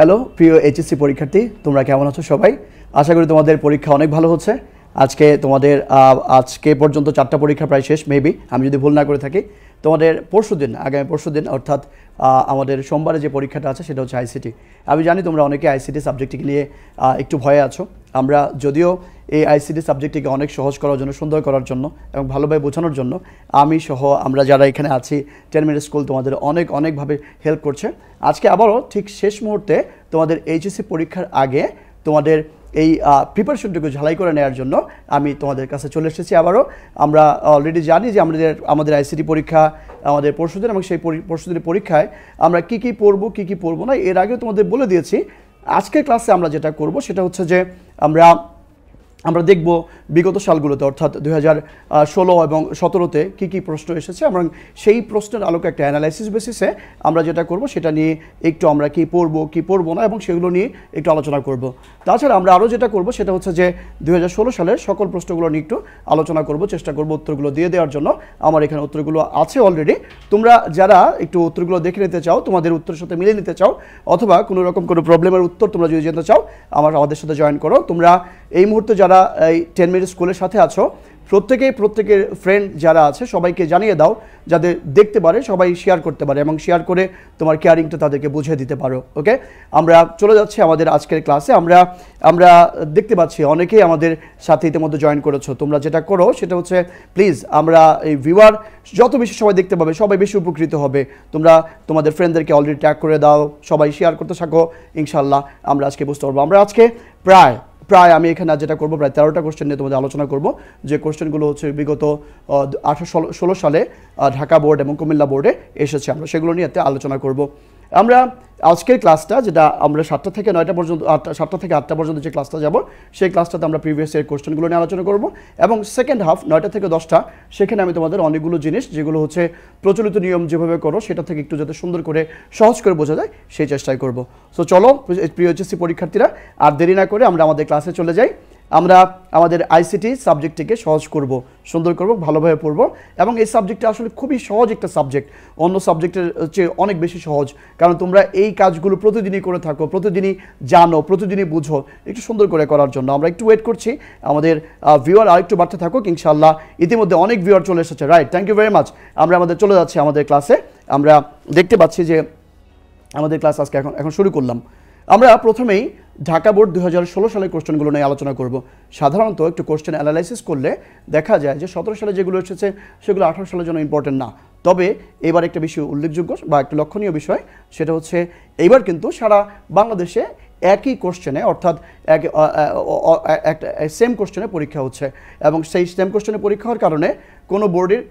Hello প্রিয় HSC পরীক্ষার্থী, তোমরা কেমন আছো সবাই? আশা করি তোমাদের পরীক্ষা অনেক ভালো হচ্ছে। আজকে পর্যন্ত 4টা পরীক্ষা প্রায় শেষ, মেবি আমি যদি ভুল না করে থাকি। তোমাদের আগামী পরশুদিন অর্থাৎ আমাদের সোমবারে যে পরীক্ষাটা আছে সেটা হচ্ছে আইসিটি। আমি জানি তোমরা অনেকে আইসিটি সাবজেক্টটিকে নিয়ে একটু ভয়ে আছো। আমরা যদিও এই আইসিটি সাবজেক্টটিকে অনেক সহজ করার জন্য, সুন্দর করার জন্য এবং ভালোভাবে বোঝানোর জন্য আমি সহ আমরা যারা এখানে আছি 10 মিনিট স্কুল তোমাদের অনেকভাবে হেল্প করছে। আজকে আবারও ঠিক শেষ মুহূর্তে তোমাদের এইচএসসি পরীক্ষার আগে তোমাদের এই প্রিপারেশনটুকু ঝালাই করে নেওয়ার জন্য আমি তোমাদের কাছে চলে এসেছি আবারও। আমরা অলরেডি জানি যে আমাদের আইসিটি পরীক্ষা আমাদের পরশুদিন, এবং সেই পরশুদিনের পরীক্ষায় আমরা কী কী পড়বো না এর আগেও তোমাদের বলে দিয়েছি। আজকের ক্লাসে আমরা যেটা করব সেটা হচ্ছে যে আমরা দেখব বিগত সালগুলোতে অর্থাৎ 2016 এবং 17তে কী প্রশ্ন এসেছে, এবং সেই প্রশ্নের আলোকে একটা অ্যানালাইসিস বেসিসে আমরা যেটা করব সেটা নিয়ে একটু আমরা কী পড়বো না এবং সেগুলো নিয়ে একটু আলোচনা করব। তাছাড়া আমরা আরও যেটা করব সেটা হচ্ছে যে 2016 সালের সকল প্রশ্নগুলো নিয়ে একটু আলোচনা করব, চেষ্টা করব উত্তরগুলো দিয়ে দেওয়ার জন্য। আমার এখানে উত্তরগুলো আছে অলরেডি। তোমরা যারা একটু উত্তরগুলো দেখে নিতে চাও, তোমাদের উত্তরের সাথে মিলিয়ে নিতে চাও, অথবা কোনো রকম কোনো প্রবলেমের উত্তর তোমরা যদি জানতে চাও, আমাদের সাথে জয়েন করো। তোমরা এই মুহূর্তে যারা এই 10 মিনিট স্কুলের সাথে আছো প্রত্যেকের ফ্রেন্ড যারা আছে সবাইকে জানিয়ে দাও, যাদের দেখতে পারে সবাই শেয়ার করতে পারে এবং শেয়ার করে তোমার কেয়ারিংটা তাদেরকে বুঝিয়ে দিতে পারো। ওকে, আমরা চলে যাচ্ছি আমাদের আজকের ক্লাসে। আমরা দেখতে পাচ্ছি অনেকেই আমাদের সাথে ইতিমধ্যে জয়েন করেছো। তোমরা যেটা করো সেটা হচ্ছে প্লিজ, আমরা এই ভিউয়ার যত বেশি সবাই দেখতে পাবে সবাই বেশি উপকৃত হবে। তোমরা তোমাদের ফ্রেন্ডদেরকে অলরেডি ট্যাগ করে দাও, সবাই শেয়ার করতে থাকো। ইনশাল্লাহ আমরা আজকে বুঝতে পারবো। আমরা আজকে প্রায় আমি এখানে যেটা করবো প্রায় 13টা কোশ্চেন নিয়ে তোমাদের আলোচনা করব, যে কোশ্চেনগুলো হচ্ছে বিগত 18-16 সালে ঢাকা বোর্ড এবং কুমিল্লা বোর্ডে এসেছে। আমরা সেগুলো নিয়ে আলোচনা করব। আমরা আজকের ক্লাসটা যেটা আমরা 7টা থেকে 9টা পর্যন্ত 7টা থেকে 8টা পর্যন্ত যে ক্লাসটা যাব, সেই ক্লাসটাতে আমরা প্রিভিয়াস ইয়ার কোশ্চেনগুলো নিয়ে আলোচনা করব, এবং সেকেন্ড হাফ 9টা থেকে 10টা সেখানে আমি তোমাদের অনেকগুলো জিনিস যেগুলো হচ্ছে প্রচলিত নিয়ম যেভাবে করো সেটা থেকে একটু যাতে সুন্দর করে সহজ করে বোঝা যায় সেই চেষ্টাই করব। সো চলো প্রিয় এইচএসসি পরীক্ষার্থীরা, আর দেরি না করে আমরা আমাদের ক্লাসে চলে যাই। আমরা আমাদের আইসিটি সাবজেক্টটিকে সহজ করব, সুন্দর করব, ভালোভাবে পড়ব, এবং এই সাবজেক্টটা আসলে খুবই সহজ একটা সাবজেক্ট, অন্য সাবজেক্টের চেয়ে অনেক বেশি সহজ, কারণ তোমরা এই কাজগুলো প্রতিদিনই করে থাকো, প্রতিদিনই জানো, প্রতিদিনই বুঝো। একটু সুন্দর করে করার জন্য আমরা একটু ওয়েট করছি, আমাদের ভিউয়ার আরেকটু বাড়তে থাকুক ইনশাআল্লাহ। ইতিমধ্যে অনেক ভিউয়ার চলে এসেছে, right, thank you very much. আমরা চলে যাচ্ছি আমাদের ক্লাসে। আমরা দেখতে পাচ্ছি যে আমাদের ক্লাস আজকে এখন শুরু করলাম। আমরা প্রথমেই ঢাকা বোর্ড 2016 সালের কোশ্চেনগুলো নিয়ে আলোচনা করব। সাধারণত একটু কোশ্চেন অ্যানালাইসিস করলে দেখা যায় যে 17 সালে যেগুলো এসেছে সেগুলো 18 সালের জন্য ইম্পর্টেন্ট না। তবে এবার একটা বিষয় উল্লেখযোগ্য বা একটা লক্ষণীয় বিষয়, সেটা হচ্ছে এইবার কিন্তু সারা বাংলাদেশে একই কোশ্চেনে অর্থাৎ একটা সেম কোশ্চেনে পরীক্ষা হচ্ছে, এবং সেই সেম কোশ্চেনে পরীক্ষা হওয়ার কারণে কোনো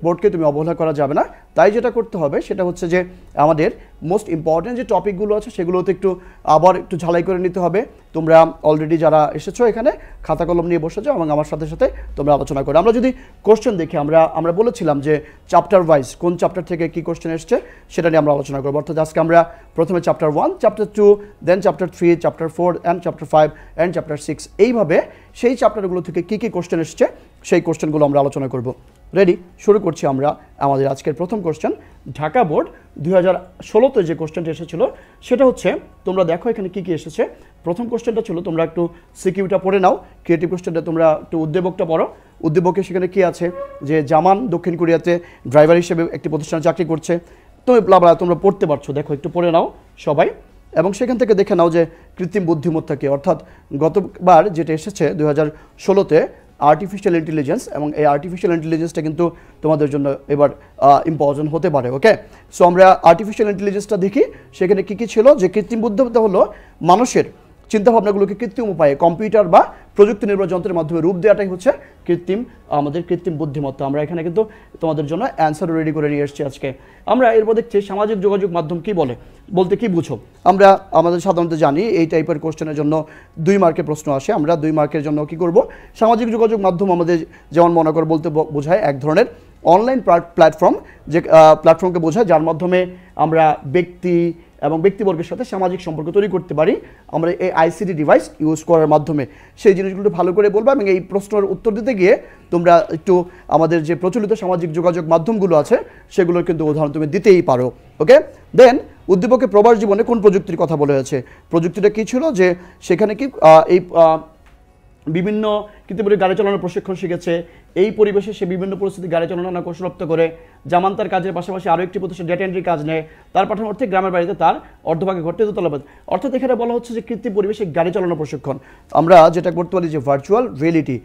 বোর্ডকে তুমি অবহেলা করা যাবে না। তাই যেটা করতে হবে সেটা হচ্ছে যে আমাদের মোস্ট ইম্পর্টেন্ট যে টপিকগুলো আছে সেগুলোতে একটু ঝালাই করে নিতে হবে। তোমরা অলরেডি যারা এসেছো এখানে খাতা কলম নিয়ে বসে যাও এবং আমার সাথে তোমরা আলোচনা করো। আমরা যদি কোশ্চেন দেখি, আমরা বলেছিলাম যে চ্যাপ্টার ওয়াইজ কোন চ্যাপ্টার থেকে কী কোশ্চেন এসছে সেটা নিয়ে আমরা আলোচনা করবো। অর্থাৎ আজকে আমরা প্রথমে chapter 1, chapter 2, then chapter 3, chapter 4 and chapter 5 and chapter 6, এইভাবে সেই চ্যাপ্টারগুলো থেকে কী কোশ্চেন এসছে সেই কোশ্চেনগুলো আমরা আলোচনা করব। রেডি, শুরু করছি আমরা আমাদের আজকের প্রথম কোশ্চেন। ঢাকা বোর্ড 2016তে যে কোশ্চেনটা এসেছিল সেটা হচ্ছে, তোমরা দেখো এখানে কী এসেছে। প্রথম কোশ্চেনটা ছিল, তোমরা একটু সিকিউটা পড়ে নাও, ক্রিয়েটিভ কোশ্চেনটা তোমরা একটু উদ্দীপকটা পড়ো। উদ্দীপকে সেখানে কী আছে যে জামান দক্ষিণ কোরিয়াতে ড্রাইভার হিসেবে একটি প্রতিষ্ঠানে চাকরি করছে। তোমরা পড়তে পারছো, দেখো একটু পড়ে নাও সবাই, এবং সেখান থেকে দেখে নাও যে কৃত্রিম বুদ্ধিমত্তা কি, অর্থাৎ গতবার যেটা এসেছে 2016তে আর্টিফিশিয়াল ইন্টেলিজেন্স, এবং এই আর্টিফিশিয়াল ইন্টেলিজেন্সটা কিন্তু তোমাদের জন্য এবার ইম্পর্টেন্ট হতে পারে। ওকে, সো আমরা আর্টিফিশিয়াল ইন্টেলিজেন্সটা দেখি সেখানে কী ছিল। যে কৃত্রিম বুদ্ধিমত্তা হলো মানুষের চিন্তাভাবনাগুলোকে কৃত্রিম উপায়ে কম্পিউটার বা প্রযুক্তি নির্ভর যন্ত্রের মাধ্যমে রূপ দেওয়াটাই হচ্ছে আমাদের কৃত্রিম বুদ্ধিমত্তা। আমরা এখানে কিন্তু তোমাদের জন্য অ্যান্সার রেডি করে নিয়ে এসেছি আজকে। আমরা এরপর দেখছি সামাজিক যোগাযোগ মাধ্যম কী বলতে কী বুঝো। আমাদের সাধারণত জানি এই টাইপের কোশ্চেনের জন্য 2 মার্কের প্রশ্ন আসে। আমরা 2 মার্কের জন্য কী করব, সামাজিক যোগাযোগ মাধ্যম আমাদের যেমন মনে করে বলতে বোঝায় এক ধরনের অনলাইন প্ল্যাটফর্ম, যে প্ল্যাটফর্মকে বোঝায় যার মাধ্যমে আমরা ব্যক্তি এবং ব্যক্তিবর্গের সাথে সামাজিক সম্পর্ক তৈরি করতে পারি আমরা এই আইসিটি ডিভাইস ইউজ করার মাধ্যমে। সেই জিনিসগুলো ভালো করে বলবো, এবং এই প্রশ্নের উত্তর দিতে গিয়ে তোমরা একটু আমাদের যে প্রচলিত সামাজিক যোগাযোগ মাধ্যমগুলো আছে সেগুলোর কিন্তু উদাহরণ তুমি দিতেই পারো। ওকে, দেন উদ্দীপকে প্রবাস জীবনে কোন প্রযুক্তির কথা বলা হয়েছে? প্রযুক্তিটা কি ছিল যে সেখানে কি এই বিভিন্ন কৃত্রিম গাড়ি চালানোর প্রশিক্ষণ শিখেছে, এই পরিবেশে সে বিভিন্ন পরিস্থিতি গাড়ি চালানো কৌশলপ্ত করে, জামানতার কাজের পাশাপাশি আরও একটি প্রতিষ্ঠান ডেটা এন্ট্রি কাজ নেয়, তার পাঠানো অর্থে গ্রামের বাড়িতে তার অর্ধভাগে ঘটতে দোতলাবাদ। অর্থাৎ এখানে বলা হচ্ছে যে কৃত্রিম পরিবেশে গাড়ি চালানোর প্রশিক্ষণ। আমরা যেটা করতে পারি যে ভার্চুয়াল রিয়েলিটি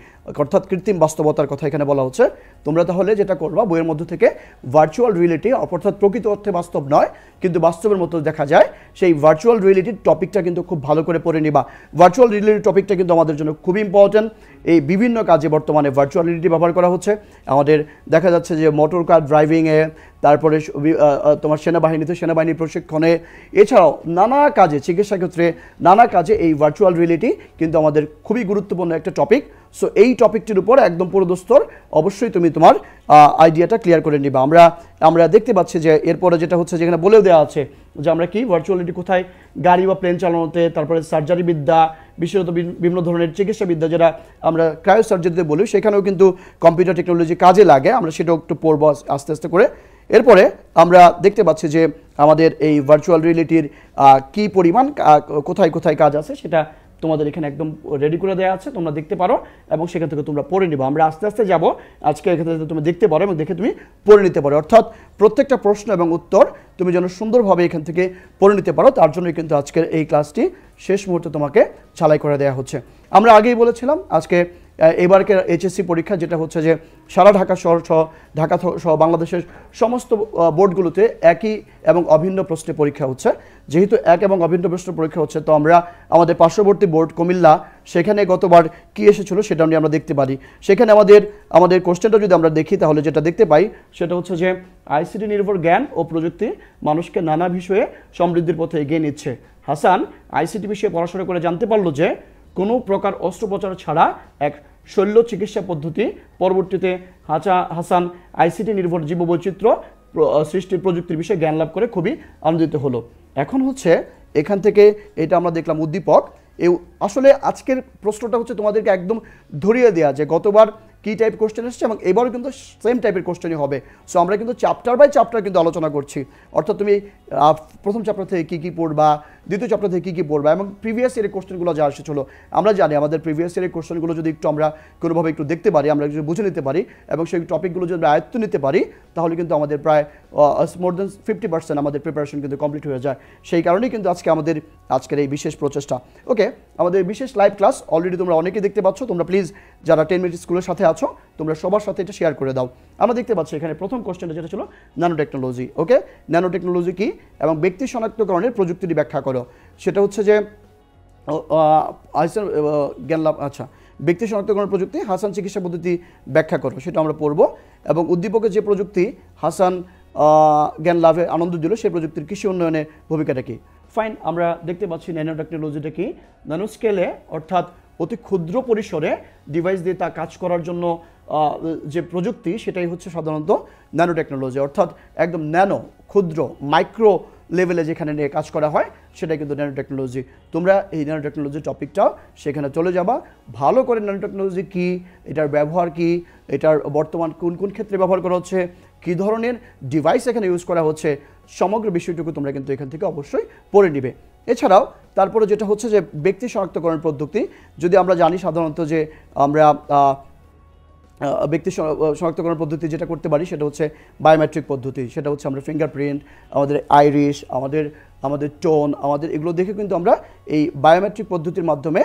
অর্থাৎ কৃত্রিম বাস্তবতার কথা এখানে বলা হচ্ছে। তোমরা তাহলে যেটা করবা বইয়ের মধ্যে থেকে ভার্চুয়াল রিয়েলিটি অর্থাৎ প্রকৃত অর্থে বাস্তব নয় কিন্তু বাস্তবের মতো দেখা যায় সেই ভার্চুয়াল রিয়েলিটির টপিকটা কিন্তু খুব ভালো করে পড়ে নিবা। ভার্চুয়াল রিয়েলিটি টপিকটা কিন্তু আমাদের জন্য খুবই ইম্পর্টেন্ট। এই বিভিন্ন কাজে বর্তমানে ভার্চুয়াল রিয়েলিটি ব্যবহার করা হচ্ছে। আমাদের দেখা যাচ্ছে যে মোটর কার ড্রাইভিংয়ে, তারপরে তোমার সেনাবাহিনীর প্রশিক্ষণে, এছাড়াও নানা কাজে, চিকিৎসা ক্ষেত্রে নানা কাজে এই ভার্চুয়াল রিয়েলিটি কিন্তু আমাদের খুবই গুরুত্বপূর্ণ একটা টপিক। সো এই টপিকটির উপর একদম পুরোদস্তর অবশ্যই তুমি তোমার আইডিয়াটা ক্লিয়ার করে নিবা। আমরা দেখতে পাচ্ছি যে এরপরে যেটা হচ্ছে যেখানে বলেও দেওয়া আছে যে আমরা কি ভার্চুয়ালিটি কোথায় গাড়ি বা প্লেন চালানোতে, তারপরে সার্জারি বিদ্যা, বিশেষত বিভিন্ন ধরনের চিকিৎসা বিদ্যা যেটা আমরা ক্রায়ো সার্জারিতে বলি, সেখানেও কিন্তু কম্পিউটার টেকনোলজি কাজে লাগে। আমরা সেটাও একটু পড়বো আস্তে আস্তে করে। এরপরে আমরা দেখতে পাচ্ছি যে আমাদের এই ভার্চুয়াল রিয়েলিটির কি পরিমাণ কোথায় কোথায় কাজ আছে সেটা তোমাদের এখানে একদম রেডি করে দেওয়া আছে, তোমরা দেখতে পারো এবং সেখান থেকে তোমরা পড়ে নিবা। আমরা আস্তে আস্তে যাব, আজকে এখান থেকে তুমি দেখতে পারো এবং দেখে তুমি পড়ে নিতে পারো। অর্থাৎ প্রত্যেকটা প্রশ্ন এবং উত্তর তুমি যেন সুন্দরভাবে এখান থেকে পড়ে নিতে পারো, তার জন্যই কিন্তু আজকের এই ক্লাসটি শেষ মুহূর্তে তোমাকে ছালাই করে দেওয়া হচ্ছে। আমরা আগেই বলেছিলাম আজকে এবারকার এইচএসসি পরীক্ষা যেটা হচ্ছে যে সারা ঢাকা শহর সহ ঢাকা সহ বাংলাদেশের সমস্ত বোর্ডগুলোতে একই এবং অভিন্ন প্রশ্নে পরীক্ষা হচ্ছে। যেহেতু এক এবং অভিন্ন প্রশ্নের পরীক্ষা হচ্ছে, তো আমরা আমাদের পার্শ্ববর্তী বোর্ড কুমিল্লা, সেখানে গতবার কি এসেছিল সেটা নিয়ে আমরা দেখতে পারি। সেখানে আমাদের কোশ্চেনটা যদি আমরা দেখি তাহলে যেটা দেখতে পাই সেটা হচ্ছে যে আইসিটি নির্ভর জ্ঞান ও প্রযুক্তি মানুষকে নানা বিষয়ে সমৃদ্ধির পথে এগিয়ে নিচ্ছে। হাসান আইসিটি বিষয়ে পড়াশোনা করে জানতে পারলো যে কোনো প্রকার অস্ত্রোপচার ছাড়া এক শল্য চিকিৎসা পদ্ধতি। পরবর্তীতে হাসান আইসিটি নির্ভর জীববৈচিত্র্য সৃষ্টির প্রযুক্তির বিষয়ে জ্ঞান লাভ করে খুবই আনন্দিত হলো। এখন হচ্ছে এখান থেকে এটা আমরা দেখলাম উদ্দীপক। আসলে আজকের প্রশ্নটা হচ্ছে তোমাদেরকে একদম ধরিয়ে দেওয়া যে গতবার কী টাইপ কোশ্চেন এসেছে এবং এবারও কিন্তু সেম টাইপের কোশ্চেনই হবে। সো আমরা কিন্তু চ্যাপ্টার বাই চ্যাপ্টার কিন্তু আলোচনা করছি। অর্থাৎ তুমি প্রথম চ্যাপ্টার থেকে কী কী পড়বা, দ্বিতীয় চ্যাপ্টার থেকে কী কী পড়বা এবং প্রিভিয়াস ইয়ারের কোশ্চেনগুলো যা এসেছিল আমরা জানি আমাদের প্রিভিয়াস ইয়ারের কোশ্চেনগুলো যদি একটু আমরা কোনোভাবে একটু দেখতে পারি, আমরা যদি বুঝে নিতে পারি এবং সেই টপিকগুলো যদি আমরা আয়ত্ত নিতে পারি তাহলে কিন্তু আমাদের প্রায় মোর দেন 50% আমাদের প্রিপারেশন কিন্তু কমপ্লিট হয়ে যায়। সেই কারণেই কিন্তু আজকের এই বিশেষ প্রচেষ্টা। ওকে, আমাদের বিশেষ লাইভ ক্লাস অলরেডি তোমরা অনেকেই দেখতে পাচ্ছ। তোমরা প্লিজ যারা 10 মিনিট স্কুলের সাথে আছো তোমরা সবার সাথে এটা শেয়ার করে দাও। আমরা দেখতে পাচ্ছি এখানে প্রথম কোশ্চেনটা যেটা ছিল ন্যানো টেকনোলজি। ওকে, ন্যানো টেকনোলজি কি এবং ব্যক্তি শনাক্তকরণের প্রযুক্তিটি ব্যাখ্যা করো। সেটা হচ্ছে যে জ্ঞান লাভ, আচ্ছা, ব্যক্তি শনাক্তকরণ প্রযুক্তি হাসান চিকিৎসা পদ্ধতি ব্যাখ্যা করো, সেটা আমরা পড়ব। এবং উদ্দীপকে যে প্রযুক্তি হাসান জ্ঞান লাভে আনন্দ দিল সেই প্রযুক্তির কৃষি উন্নয়নের ভূমিকাটা কি? ফাইন, আমরা দেখতে পাচ্ছি ন্যানো টেকনোলজিটা কি, ন্যানো স্কেলে অর্থাৎ অতি ক্ষুদ্র পরিসরে ডিভাইস দিয়ে তা কাজ করার জন্য যে প্রযুক্তি সেটাই হচ্ছে সাধারণত ন্যানো টেকনোলজি। অর্থাৎ একদম ন্যানো, ক্ষুদ্র, মাইক্রো লেভেলে যেখানে নিয়ে কাজ করা হয় সেটাই কিন্তু ন্যানো টেকনোলজি। তোমরা এই ন্যানো টেকনোলজি টপিকটাও সেখানে চলে যাবা, ভালো করে ন্যানো টেকনোলজি কী, এটার ব্যবহার কী, এটার বর্তমান কোন কোন ক্ষেত্রে ব্যবহার করা হচ্ছে, কী ধরনের ডিভাইস এখানে ইউজ করা হচ্ছে, সমগ্র বিষয়টুকু তোমরা কিন্তু এখান থেকে অবশ্যই পড়ে নিবে। এছাড়াও তারপরে যেটা হচ্ছে যে ব্যক্তি শনাক্তকরণ পদ্ধতি, যদি আমরা জানি সাধারণত যে আমরা ব্যক্তি শনাক্তকরণ পদ্ধতি যেটা করতে পারি সেটা হচ্ছে বায়োমেট্রিক পদ্ধতি। সেটা হচ্ছে আমরা ফিঙ্গারপ্রিন্ট, আমাদের আইরিশ, আমাদের টোন, আমাদের এগুলো দেখে কিন্তু আমরা এই বায়োমেট্রিক পদ্ধতির মাধ্যমে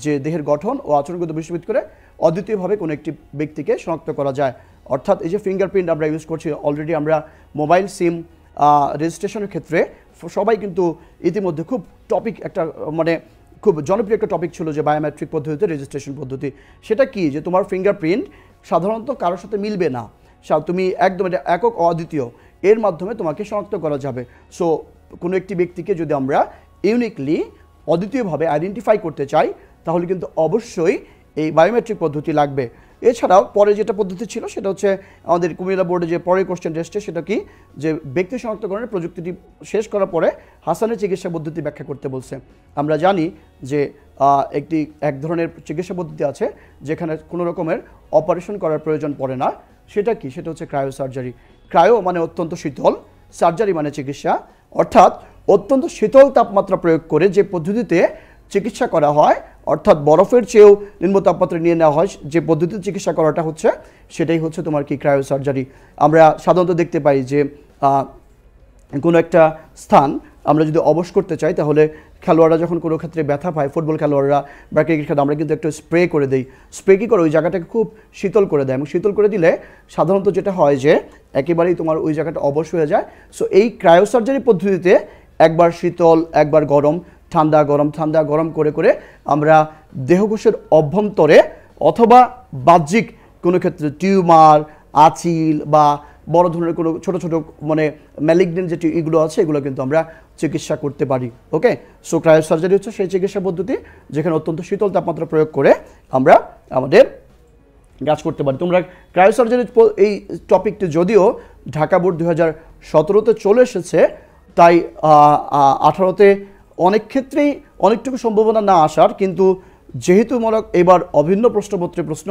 যে দেহের গঠন ও আচরণগত বিষয়ভিত্তি করে অদ্বিতীয়ভাবে কোনো একটি ব্যক্তিকে শনাক্ত করা যায়। অর্থাৎ এই যে ফিঙ্গারপ্রিন্ট আমরা ইউজ করছি, অলরেডি আমরা মোবাইল সিম রেজিস্ট্রেশনের ক্ষেত্রে সবাই কিন্তু ইতিমধ্যে খুব টপিক একটা মানে খুব জনপ্রিয় একটা টপিক ছিল যে বায়োমেট্রিক পদ্ধতিতে রেজিস্ট্রেশন পদ্ধতি। সেটা কি যে তোমার ফিঙ্গারপ্রিন্ট সাধারণত কারোর সাথে মিলবে না, তুমি একদম এটা একক অদ্বিতীয়, এর মাধ্যমে তোমাকে শনাক্ত করা যাবে। সো কোনো একটি ব্যক্তিকে যদি আমরা ইউনিকলি অদ্বিতীয়ভাবে আইডেন্টিফাই করতে চাই তাহলে কিন্তু অবশ্যই এই বায়োমেট্রিক পদ্ধতি লাগবে। এছাড়াও পরে যেটা পদ্ধতি ছিল সেটা হচ্ছে আমাদের কুমিল্লা বোর্ডে যে পরের কোশ্চেন এসছে সেটা কি যে ব্যক্তি শনাক্তকরণের প্রযুক্তিটি শেষ করার পরে হাসানের চিকিৎসা পদ্ধতি ব্যাখ্যা করতে বলছে। আমরা জানি যে এক ধরনের চিকিৎসা পদ্ধতি আছে যেখানে কোনো রকমের অপারেশন করার প্রয়োজন পড়ে না। সেটা কি? সেটা হচ্ছে ক্রায়ো সার্জারি। ক্রায়ো মানে অত্যন্ত শীতল, সার্জারি মানে চিকিৎসা। অর্থাৎ অত্যন্ত শীতল তাপমাত্রা প্রয়োগ করে যে পদ্ধতিতে চিকিৎসা করা হয়, অর্থাৎ বরফের চেয়েও নিম্ন তাপমাত্রা নিয়ে নেওয়া হয় যে পদ্ধতিতে চিকিৎসা করাটা হচ্ছে, সেটাই হচ্ছে তোমার কি ক্রায়োসার্জারি। আমরা সাধারণত দেখতে পাই যে কোনো একটা স্থান আমরা যদি অবশ করতে চাই, তাহলে খেলোয়াড়রা যখন কোনো ক্ষেত্রে ব্যথা পায়, ফুটবল খেলোয়াড়রা বা ক্রিকেট খেলোয়াড়, আমরা কিন্তু একটু স্প্রে করে দিই। স্প্রে কী করে ওই জায়গাটাকে খুব শীতল করে দেয়, এবং শীতল করে দিলে সাধারণত যেটা হয় যে একেবারেই তোমার ওই জায়গাটা অবশ হয়ে যায়। সো এই ক্রায়োসার্জারি পদ্ধতিতে একবার শীতল, একবার গরম, ঠান্ডা গরম, ঠান্ডা গরম করে করে আমরা দেহকোষের অভ্যন্তরে অথবা বাহ্যিক কোনো ক্ষেত্রে টিউমার, আঁচিল বা বড় ধরনের কোনো ছোটো ছোটো মানে ম্যালিগনেন্ট যে এগুলো আছে, এগুলো কিন্তু আমরা চিকিৎসা করতে পারি। ওকে, সো ক্রায়োসার্জারি হচ্ছে সেই চিকিৎসা পদ্ধতি যেখানে অত্যন্ত শীতল তাপমাত্রা প্রয়োগ করে আমরা আমাদের কাজ করতে পারি। তোমরা ক্রায়োসার্জারি এই টপিকটি যদিও ঢাকা বোর্ড 2017-তে চলে এসেছে, তাই 18-তে অনেক ক্ষেত্রেই অনেকটুকু সম্ভাবনা না আসার, কিন্তু যেহেতু এবার অভিন্ন প্রশ্নপত্রে প্রশ্ন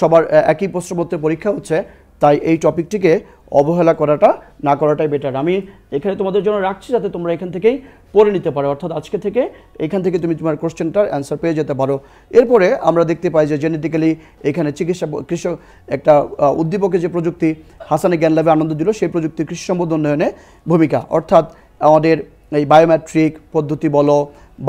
সবার একই প্রশ্নপত্রে পরীক্ষা হচ্ছে, তাই এই টপিকটিকে অবহেলা করাটা না করাটাই বেটার। আমি এখানে তোমাদের জন্য রাখছি যাতে তোমরা এখান থেকেই পড়ে নিতে পারো, অর্থাৎ আজকে থেকে এখান থেকে তুমি তোমার কোশ্চেনটার অ্যান্সার পেয়ে যেতে পারো। এরপরে আমরা দেখতে পাই যে জেনেটিক্যালি এখানে চিকিৎসা কৃষক একটা উদ্দীপকের যে প্রযুক্তি হাসানে জ্ঞান লাভে আনন্দ দিল, সেই প্রযুক্তি কৃষি সম্পদ উন্নয়নে ভূমিকা, অর্থাৎ আমাদের এই বায়োমেট্রিক পদ্ধতি বলো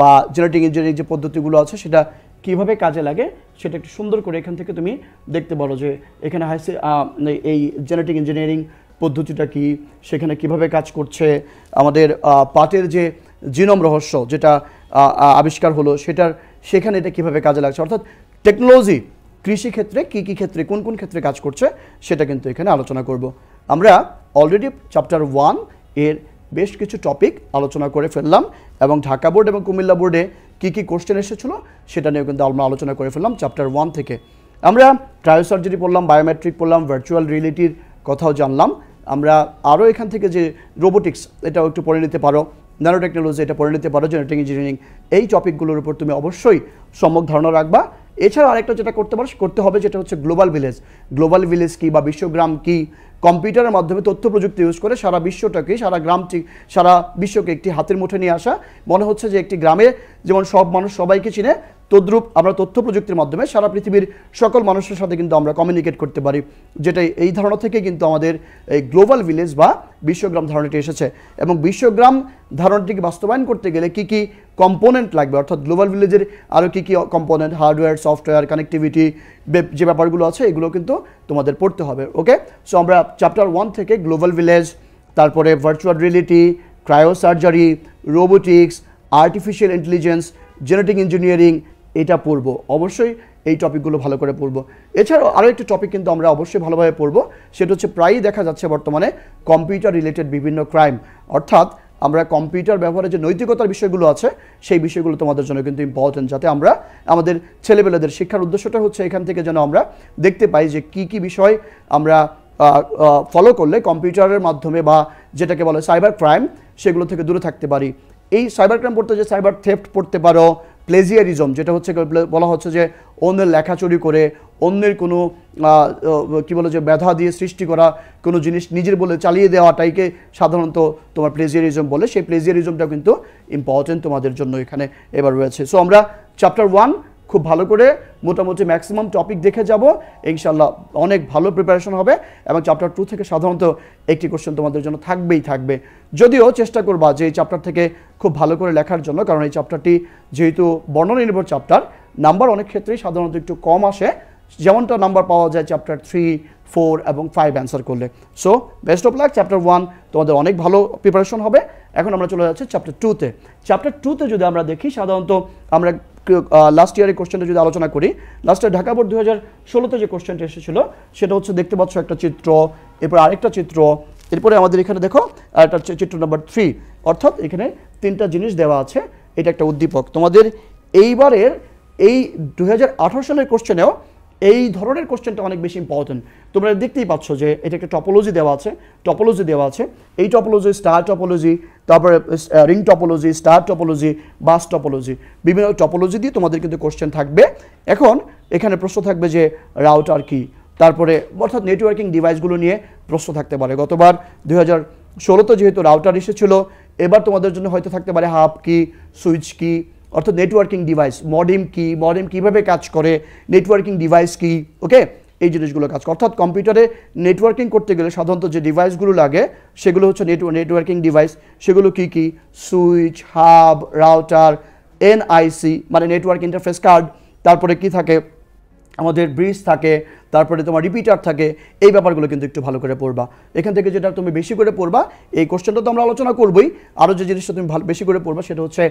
বা জেনেটিক ইঞ্জিনিয়ারিং যে পদ্ধতিগুলো আছে সেটা কীভাবে কাজে লাগে সেটা একটু সুন্দর করে এখান থেকে তুমি দেখতে পারো যে এখানে এই জেনেটিক ইঞ্জিনিয়ারিং পদ্ধতিটা কি, সেখানে কিভাবে কাজ করছে, আমাদের পাটের যে জিনোম রহস্য যেটা আবিষ্কার হলো সেখানে এটা কিভাবে কাজে লাগছে, অর্থাৎ টেকনোলজি কৃষিক্ষেত্রে কী কী ক্ষেত্রে কোন কোন ক্ষেত্রে কাজ করছে সেটা কিন্তু এখানে আলোচনা করব। আমরা অলরেডি চ্যাপ্টার 1 এর বেশ কিছু টপিক আলোচনা করে ফেললাম, এবং ঢাকা বোর্ড এবং কুমিল্লা বোর্ডে কী কী কোশ্চেন এসেছিলো সেটা নিয়েও কিন্তু আমরা আলোচনা করে ফেললাম চ্যাপ্টার 1 থেকে। আমরা ক্রায়োসার্জারি পড়লাম, বায়োমেট্রিক পড়লাম, ভার্চুয়াল রিয়েলিটির কথাও জানলাম। আমরা আরও এখান থেকে যে রোবোটিক্স এটাও একটু পড়ে নিতে পারো, ন্যানো টেকনোলজি এটা পড়ে নিতে পারো, জেনেটিক ইঞ্জিনিয়ারিং, এই টপিকগুলোর উপর তুমি অবশ্যই সম্যক ধারণা রাখবা। এছাড়া আরেকটা যেটা করতে হবে যেটা হচ্ছে গ্লোবাল ভিলেজ কি বা বিশ্বগ্রাম কি, কম্পিউটারের মাধ্যমে তথ্য প্রযুক্তি ইউজ করে সারা বিশ্বটাকে, সারা গ্রামটি, সারা বিশ্বকে একটি হাতের মুঠে নিয়ে আসা। মনে হচ্ছে যে একটি গ্রামে যেমন সব মানুষ সবাইকে চিনে, তদ্রূপ আমরা তথ্য প্রযুক্তির মাধ্যমে সারা পৃথিবীর সকল মানুষের সাথে কিন্তু আমরা কমিউনিকেট করতে পারি, যেটা এই ধারণা থেকে কিন্তু আমাদের এই গ্লোবাল ভিলেজ বা বিশ্বগ্রাম ধারণাটি এসেছে। এবং বিশ্বগ্রাম ধারণাটিকে বাস্তবায়ন করতে গেলে কি কি কম্পোনেন্ট লাগবে, অর্থাৎ গ্লোবাল ভিলেজের আরও কী কী কম্পোনেন্ট, হার্ডওয়্যার, সফটওয়্যার, কানেক্টিভিটি যে ব্যাপারগুলো আছে এগুলো কিন্তু তোমাদের পড়তে হবে। ওকে, সো আমরা চ্যাপ্টার 1 থেকে গ্লোবাল ভিলেজ, তারপরে virtual reality, cryosurgery, robotics, artificial intelligence, genetic engineering এটা পড়বো। অবশ্যই এই টপিকগুলো ভালো করে পড়বো। এছাড়াও আরও একটি টপিক কিন্তু আমরা অবশ্যই ভালোভাবে পড়বো, সেটা হচ্ছে প্রায়ই দেখা যাচ্ছে বর্তমানে কম্পিউটার রিলেটেড বিভিন্ন ক্রাইম, অর্থাৎ আমরা কম্পিউটার ব্যবহারে যে নৈতিকতার বিষয়গুলো আছে সেই বিষয়গুলো তোমাদের জন্য কিন্তু ইম্পর্টেন্ট, যাতে আমরা আমাদের ছেলেবেলাদের শিক্ষার উদ্দেশ্যটা হচ্ছে এখান থেকে যেন আমরা দেখতে পাই যে কি কি বিষয় আমরা ফলো করলে কম্পিউটারের মাধ্যমে বা যেটাকে বলে সাইবার ক্রাইম সেগুলো থেকে দূরে থাকতে পারি। এই সাইবার ক্রাইম পড়তে যে সাইবার থেফট পড়তে পারো, প্লেজিয়ারিজম যেটা হচ্ছে বলা হচ্ছে যে অন্যের লেখা চুরি করে অন্যের কোনো কী বলে যে ব্যথা দিয়ে সৃষ্টি করা কোনো জিনিস নিজের বলে চালিয়ে দেওয়াটাইকে সাধারণত তোমার প্লেজিয়ারিজম বলে। সেই প্লেজিয়ারিজমটাও কিন্তু ইম্পর্টেন্ট তোমাদের জন্য এখানে এবার রয়েছে। সো আমরা চ্যাপ্টার 1 খুব ভালো করে মোটামুটি ম্যাক্সিমাম টপিক দেখে যাব, ইনশাল্লাহ অনেক ভালো প্রিপারেশন হবে, এবং চ্যাপ্টার 2 থেকে সাধারণত একটি কোশ্চেন তোমাদের জন্য থাকবে। যদিও চেষ্টা করবা যে এই চ্যাপ্টার থেকে খুব ভালো করে লেখার জন্য, কারণ এই চ্যাপ্টারটি যেহেতু বর্ণনা নির্ভর চ্যাপ্টার, নাম্বার অনেক ক্ষেত্রেই সাধারণত একটু কম আসে, যেমনটা নাম্বার পাওয়া যায় চ্যাপ্টার 3, 4 এবং 5 অ্যান্সার করলে। So best of luck. Chapter 1 তোমাদের অনেক ভালো প্রিপারেশন হবে। এখন আমরা চলে যাচ্ছি চ্যাপ্টার 2-তে। চ্যাপ্টার 2-তে যদি আমরা দেখি, সাধারণত আমরা লাস্ট ইয়ারের কোশ্চেনটা যদি আলোচনা করি, লাস্ট ইয়ার ঢাকা বোর্ড 2016-তে যে কোশ্চেনটা এসেছিলো সেটা হচ্ছে দেখতে পাচ্ছ একটা চিত্র, এরপর আরেকটা চিত্র, এরপরে আমাদের এখানে দেখো একটা চিত্র নাম্বার 3, অর্থাৎ এখানে 3টা জিনিস দেওয়া আছে। এটা একটা উদ্দীপক। তোমাদের এইবারের এই 2018 সালের কোশ্চেনেও এই ধরনের কোশ্চেনটা অনেক বেশি ইম্পর্টেন্ট। তোমরা দেখতেই পাচ্ছ যে এটা একটা টপোলজি দেওয়া আছে, এই টপোলজি, স্টার টপোলজি, তারপরে ring topology, star topology, bus topology, বিভিন্ন টপোলজি দিয়ে তোমাদের কিন্তু কোশ্চেন থাকবে। এখন এখানে প্রশ্ন থাকবে যে রাউটার কি, তারপরে অর্থাৎ নেটওয়ার্কিং ডিভাইসগুলো নিয়ে প্রশ্ন থাকতে পারে। গতবার 2016-তে যেহেতু রাউটার এসেছিল, এবার তোমাদের জন্য হয়তো থাকতে পারে হাব কি, সুইচ কি, অর্থাৎ নেটওয়ার্কিং ডিভাইস, মডেম কি, মডেম কীভাবে কাজ করে, নেটওয়ার্কিং ডিভাইস কি, ওকে, এই জিনিসগুলো কাজ করে। অর্থাৎ কম্পিউটারে নেটওয়ার্কিং করতে গেলে সাধারণত যে ডিভাইসগুলো লাগে সেগুলো হচ্ছে নেটওয়ার্কিং ডিভাইস। সেগুলো কি কি? সুইচ, হাব, রাউটার, এনআইসি মানে নেটওয়ার্ক ইন্টারফেস কার্ড, তারপরে কি থাকে আমাদের ব্রিজ থাকে, তারপরে তোমার রিপিটার থাকে। এই ব্যাপারগুলো কিন্তু একটু ভালো করে পড়বা। এখান থেকে যেটা তুমি বেশি করে পড়বা, এই কোশ্চেনটা তো আমরা আলোচনা করবই, আরও যে জিনিসটা তুমি বেশি করে পড়বা সেটা হচ্ছে